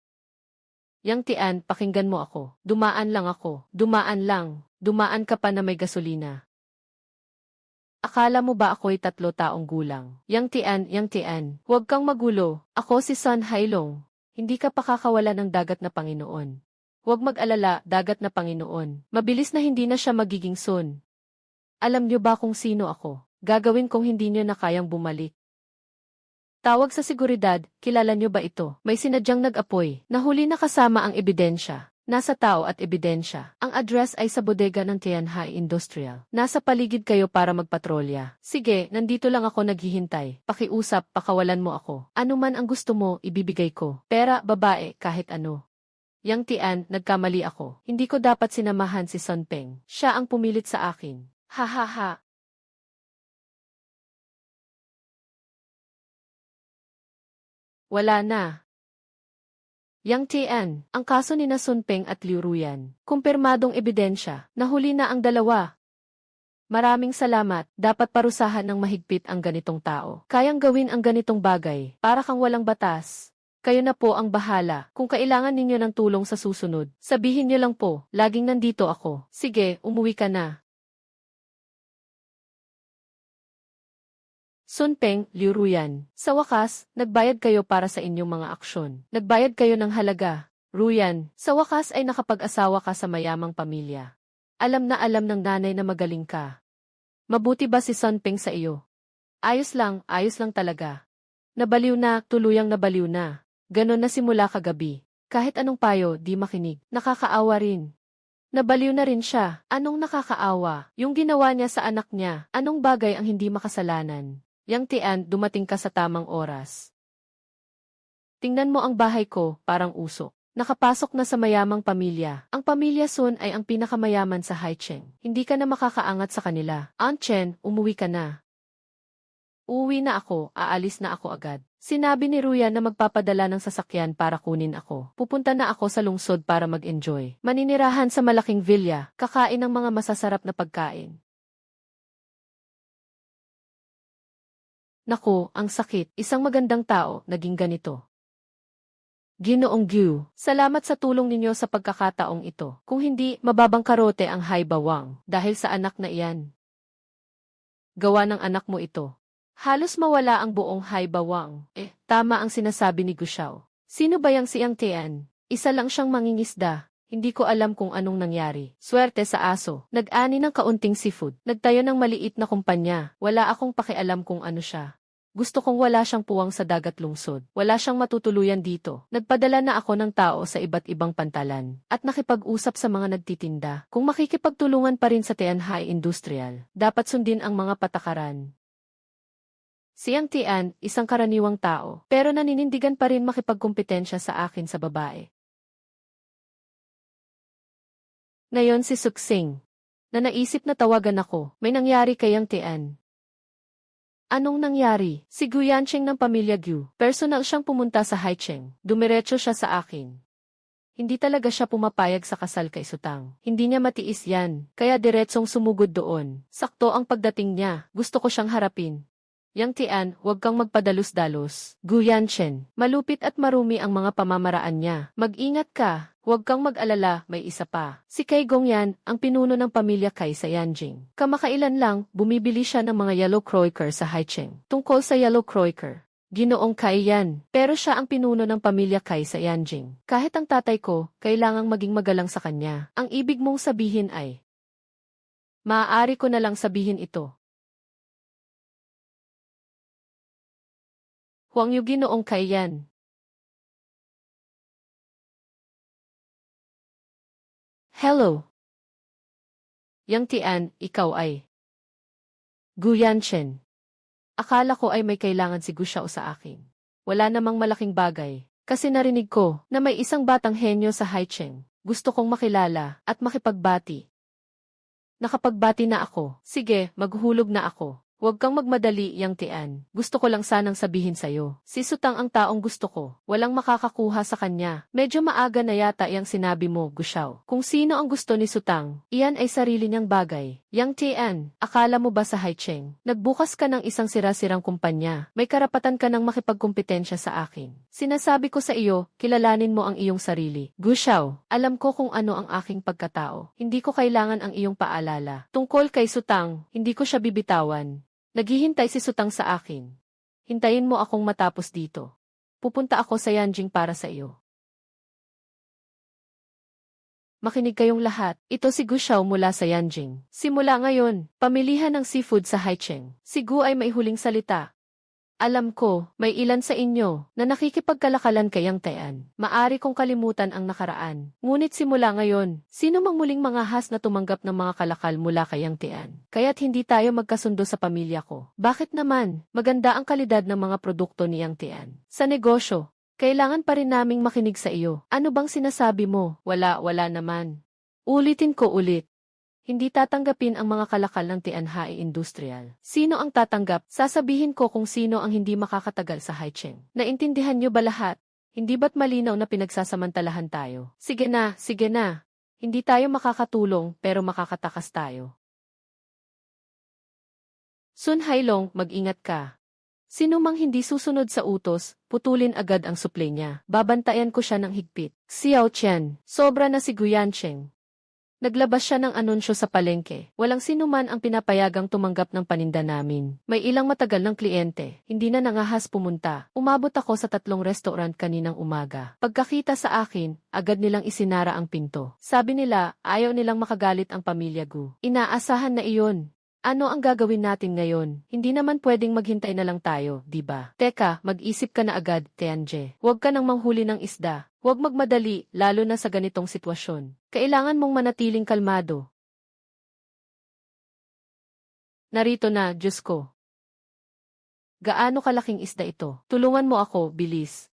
Yang Tian, pakinggan mo ako. Dumaan lang ako. Dumaan lang. Dumaan ka pa na may gasolina. Akala mo ba ako'y 3 taong gulang? Yang Tian, huwag kang magulo. Ako si Sun Hailong. Hindi ka pakakawala ng dagat na Panginoon. Huwag mag-alala, dagat na Panginoon. Mabilis na hindi na siya magiging Sun. Alam niyo ba kung sino ako? Gagawin kong hindi niyo na kayang bumalik. Tawag sa seguridad, kilala niyo ba ito? May sinadyang nag-apoy. Nahuli na kasama ang ebidensya. Nasa tao at ebidensya. Ang address ay sa bodega ng Tianhai Industrial. Nasa paligid kayo para magpatrolya. Sige, nandito lang ako naghihintay. Pakiusap, pakawalan mo ako. Ano man ang gusto mo, ibibigay ko. Pera, babae, kahit ano. Yang Tian, nagkamali ako. Hindi ko dapat sinamahan si Sun Peng. Siya ang pumilit sa akin. Ha ha ha. Wala na. Yang Tian, ang kaso ni na Sun Peng at Liu Ruyan. Kumpirmadong ebidensya, nahuli na ang dalawa. Maraming salamat, dapat parusahan ng mahigpit ang ganitong tao. Kayang gawin ang ganitong bagay, para kang walang batas. Kayo na po ang bahala. Kung kailangan ninyo ng tulong sa susunod, sabihin niyo lang po, laging nandito ako. Sige, umuwi ka na. Sun Peng, Liu Ruyan. Sa wakas, nagbayad kayo para sa inyong mga aksyon. Nagbayad kayo ng halaga. Ruyan, sa wakas ay nakapag-asawa ka sa mayamang pamilya. Alam ng nanay na magaling ka. Mabuti ba si Sun Peng sa iyo? Ayos lang talaga. Nabaliw na, tuluyang nabaliw na. Ganon na simula kagabi. Kahit anong payo, di makinig. Nakakaawa rin. Nabaliw na rin siya. Anong nakakaawa? Yung ginawa niya sa anak niya. Anong bagay ang hindi makasalanan? Yang Tian, dumating ka sa tamang oras. Tingnan mo ang bahay ko, parang usok. Nakapasok na sa mayamang pamilya. Ang pamilya Sun ay ang pinakamayaman sa Haicheng. Hindi ka na makakaangat sa kanila. Aunt Chen, umuwi ka na. Uuwi na ako, aalis na ako agad. Sinabi ni Ruyan na magpapadala ng sasakyan para kunin ako. Pupunta na ako sa lungsod para mag-enjoy. Maninirahan sa malaking villa, kakain ng mga masasarap na pagkain. Naku, ang sakit. Isang magandang tao, naging ganito. Ginoong Gyu, salamat sa tulong ninyo sa pagkakataong ito. Kung hindi, mababang karote ang Haibawang dahil sa anak na iyan. Gawa ng anak mo ito. Halos mawala ang buong Haibawang. Tama ang sinasabi ni Gushao. Sino ba yang si Yang Tian? Isa lang siyang mangingisda. Hindi ko alam kung anong nangyari. Swerte sa aso. Nag-ani ng kaunting seafood. Nagtayo ng maliit na kumpanya. Wala akong pakialam kung ano siya. Gusto kong wala siyang puwang sa dagat lungsod. Wala siyang matutuluyan dito. Nagpadala na ako ng tao sa iba't ibang pantalan. At nakipag-usap sa mga nagtitinda. Kung makikipagtulungan pa rin sa Tianhai Industrial, dapat sundin ang mga patakaran. Si Yang Tian, isang karaniwang tao, pero naninindigan pa rin makipagkumpetensya sa akin sa babae. Ngayon si Suksing, na naisip na tawagan ako, may nangyari kay Yang Tian. Anong nangyari? Si Guyancheng ng pamilya Gu, personal siyang pumunta sa Haicheng. Dumiretso siya sa akin. Hindi talaga siya pumapayag sa kasal kay Sutang. Hindi niya matiis yan, kaya diretsong sumugod doon. Sakto ang pagdating niya, gusto ko siyang harapin. Yang Tian, huwag kang magpadalos-dalos. Guyanchen, malupit at marumi ang mga pamamaraan niya. Mag-ingat ka. Huwag kang mag-alala, may isa pa. Si Kai Gongyan, ang pinuno ng pamilya Kai sa Yanjing. Kamakailan lang, bumibili siya ng mga yellow croaker sa Haicheng. Tungkol sa yellow croaker, Ginoong Kai yan, pero siya ang pinuno ng pamilya Kai sa Yanjing. Kahit ang tatay ko, kailangang maging magalang sa kanya. Ang ibig mong sabihin ay, maaari ko na lang sabihin ito. Huwag niyo Ginoong Kai yan. Hello. Yang Tian, ikaw ay Gu Yanchen. Akala ko ay may kailangan si Gu Xiao sa akin. Wala namang malaking bagay, kasi narinig ko na may isang batang henyo sa Haicheng. Gusto kong makilala at makipagbati. Nakapagbati na ako. Sige, maghuhulog na ako. Huwag kang magmadali, Yang Tian. Gusto ko lang sanang sabihin sa'yo. Si Sutang ang taong gusto ko. Walang makakakuha sa kanya. Medyo maaga na yata yang sinabi mo, Gu Xiao. Kung sino ang gusto ni Sutang, iyan ay sarili niyang bagay. Yang Tian, akala mo ba sa Haicheng? Nagbukas ka ng isang sira-sirang kumpanya. May karapatan ka ng makipagkumpetensya sa akin. Sinasabi ko sa iyo, kilalanin mo ang iyong sarili. Gu Xiao, alam ko kung ano ang aking pagkatao. Hindi ko kailangan ang iyong paalala. Tungkol kay Sutang, hindi ko siya bibitawan. Naghihintay si Sutang sa akin. Hintayin mo akong matapos dito. Pupunta ako sa Yanjing para sa iyo. Makinig kayong lahat. Ito si Gu Xiao mula sa Yanjing. Simula ngayon, pamilihan ng seafood sa Haicheng. Si Gu ay may huling salita. Alam ko, may ilan sa inyo na nakikipagkalakalan kay Yang Tian. Maari kong kalimutan ang nakaraan. Ngunit simula ngayon, sino mang muling mangahas na tumanggap ng mga kalakal mula kay Yang Tian? Kaya't hindi tayo magkasundo sa pamilya ko. Bakit naman? Maganda ang kalidad ng mga produkto ni Yang Tian. Sa negosyo, kailangan pa rin naming makinig sa iyo. Ano bang sinasabi mo? Wala naman. Ulitin ko ulit. Hindi tatanggapin ang mga kalakal ng Tianhai Industrial. Sino ang tatanggap? Sasabihin ko kung sino ang hindi makakatagal sa Haicheng. Naintindihan niyo ba lahat? Hindi ba't malinaw na pinagsasamantalahan tayo? Sige na, sige na. Hindi tayo makakatulong pero makakatakas tayo. Sun Hailong, mag-ingat ka. Sino mang hindi susunod sa utos, putulin agad ang suplay niya. Babantayan ko siya ng higpit. Xiao Qian, sobra na si Gu Yancheng. Naglabas siya ng anunsyo sa palengke. Walang sinuman ang pinapayagang tumanggap ng paninda namin. May ilang matagal ng kliyente. Hindi na nangahas pumunta. Umabot ako sa 3 restaurant kaninang umaga. Pagkakita sa akin, agad nilang isinara ang pinto. Sabi nila, ayaw nilang makagalit ang pamilya Gu. Inaasahan na iyon. Ano ang gagawin natin ngayon? Hindi naman pwedeng maghintay na lang tayo, di ba? Teka, mag-isip ka na agad, Tianje. Huwag ka nang manghuli ng isda. Huwag magmadali, lalo na sa ganitong sitwasyon. Kailangan mong manatiling kalmado. Narito na, Diyos ko. Gaano kalaking isda ito? Tulungan mo ako, bilis.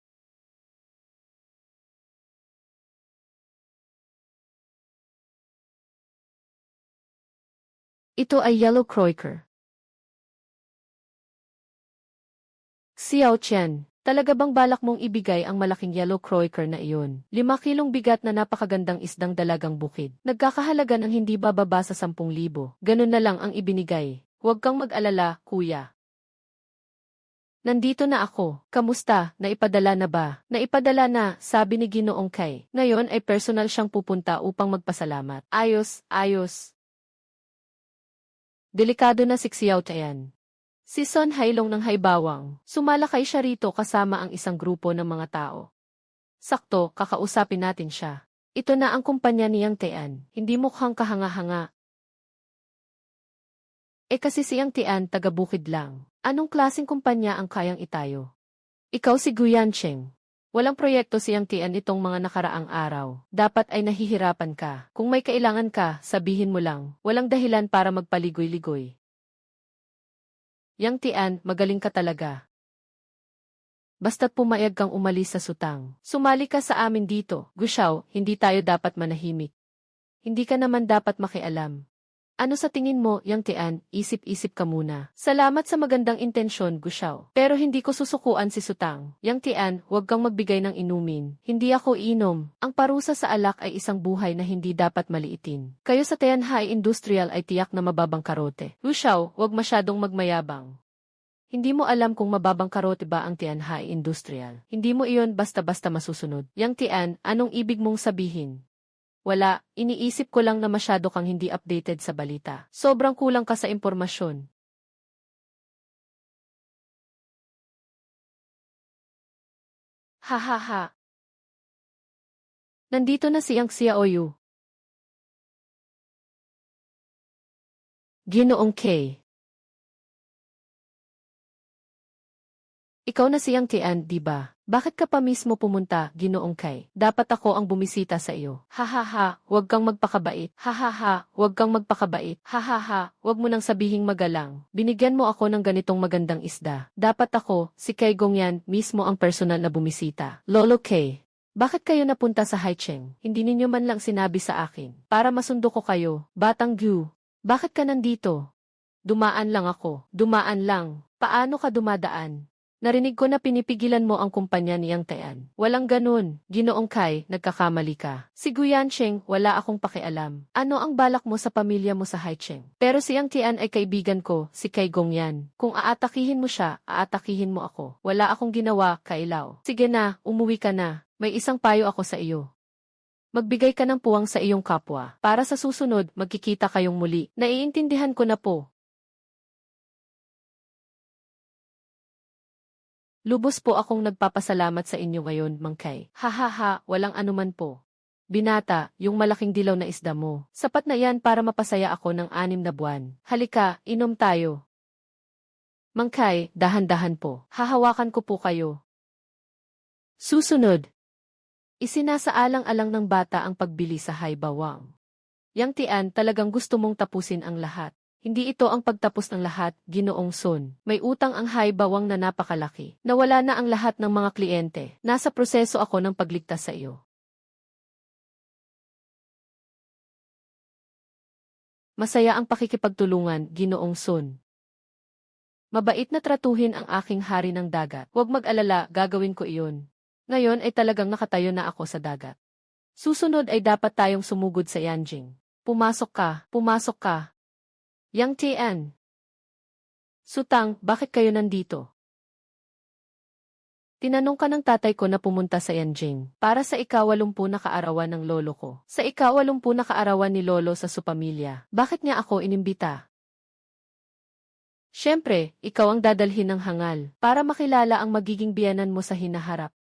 Ito ay yellow croaker. Xiao Qian. Talaga bang balak mong ibigay ang malaking yellow croaker na iyon? 5 kilong bigat na napakagandang isdang dalagang bukid. Nagkakahalaga ng hindi bababa sa 10,000. Ganun na lang ang ibinigay. Huwag kang mag-alala, kuya. Nandito na ako. Kamusta? Naipadala na ba? Naipadala na, sabi ni Ginoong Kai. Ngayon ay personal siyang pupunta upang magpasalamat. Ayos, ayos. Delikado na si Xiao Tian. Si Sun Hailong ng Haibawang, sumalakay siya rito kasama ang isang grupo ng mga tao. Sakto, kakausapin natin siya. Ito na ang kumpanya ni Yang Tian, hindi mukhang kahanga-hanga. Kasi si Yang Tian taga-bukid lang. Anong klaseng kumpanya ang kayang itayo? Ikaw si Gu Yancheng. Walang proyekto si Yang Tian itong mga nakaraang araw. Dapat ay nahihirapan ka. Kung may kailangan ka, sabihin mo lang. Walang dahilan para magpaligoy-ligoy. Yang Tian, magaling ka talaga. Basta't pumayag kang umalis sa Sutang. Sumali ka sa amin dito. Gu Xiao, hindi tayo dapat manahimik. Hindi ka naman dapat makialam. Ano sa tingin mo, Yang Tian? Isip-isip ka muna. Salamat sa magandang intensyon, Gu Xiao. Pero hindi ko susukuan si Sutang. Yang Tian, huwag kang magbigay ng inumin. Hindi ako inom. Ang parusa sa alak ay isang buhay na hindi dapat maliitin. Kayo sa Tianhai Industrial ay tiyak na mababang karote. Gu Xiao, huwag masyadong magmayabang. Hindi mo alam kung mababangkarote ba ang Tianhai Industrial. Hindi mo iyon basta-basta masusunod. Yang Tian, anong ibig mong sabihin? Wala, iniisip ko lang na masyado kang hindi updated sa balita. Sobrang kulang ka sa impormasyon. Ha ha ha. Nandito na si Yang Xiaoyu. Ginoong Kay. Ikaw na si Yang Tian, di ba? Bakit ka pa mismo pumunta, Ginoong Kay? Dapat ako ang bumisita sa iyo. Ha ha ha, huwag kang magpakabait. Ha ha ha, huwag kang magpakabait. Ha ha ha, huwag mo nang sabihing magalang. Binigyan mo ako ng ganitong magandang isda. Dapat ako, si Kay Gongyan, mismo ang personal na bumisita. Lolo Kay. Bakit kayo napunta sa Haicheng? Hindi ninyo man lang sinabi sa akin. Para masundo ko kayo, Batang Gu. Bakit ka nandito? Dumaan lang ako. Dumaan lang. Paano ka dumadaan? Narinig ko na pinipigilan mo ang kumpanya ni Yang Tian. Walang ganun. Ginoong Kay, nagkakamali ka. Si Guyancheng, wala akong pakialam. Ano ang balak mo sa pamilya mo sa Haicheng? Pero si Yang Tian ay kaibigan ko, si Kay Gongyan. Kung aatakihin mo siya, aatakihin mo ako. Wala akong ginawa, Kailaw. Sige na, umuwi ka na. May isang payo ako sa iyo. Magbigay ka ng puwang sa iyong kapwa. Para sa susunod, magkikita kayong muli. Naiintindihan ko na po. Lubos po akong nagpapasalamat sa inyo ngayon, Mang Kay. Ha ha ha, walang anuman po. Binata, yung malaking dilaw na isda mo. Sapat na yan para mapasaya ako ng 6 na buwan. Halika, inom tayo. Mang Kay, dahan-dahan po. Hahawakan ko po kayo. Susunod. Isinasaalang-alang ng bata ang pagbili sa Haibawang. Yang Tian, talagang gusto mong tapusin ang lahat. Hindi ito ang pagtapos ng lahat, Ginoong Sun. May utang ang Haibawang na napakalaki. Nawala na ang lahat ng mga kliyente. Nasa proseso ako ng pagligtas sa iyo. Masaya ang pakikipagtulungan, Ginoong Sun. Mabait na tratuhin ang aking hari ng dagat. Huwag mag-alala, gagawin ko iyon. Ngayon ay talagang nakatayo na ako sa dagat. Susunod ay dapat tayong sumugod sa Yanjing. Pumasok ka, pumasok ka. Yang Tian. Sutang, bakit kayo nandito? Tinanong ka ng tatay ko na pumunta sa Yanjing para sa ika-80 na kaarawan ng lolo ko. Sa ika-80 na kaarawan ni lolo sa supamilya. Bakit niya ako inimbita? Siyempre, ikaw ang dadalhin ng hangal para makilala ang magiging biyanan mo sa hinaharap.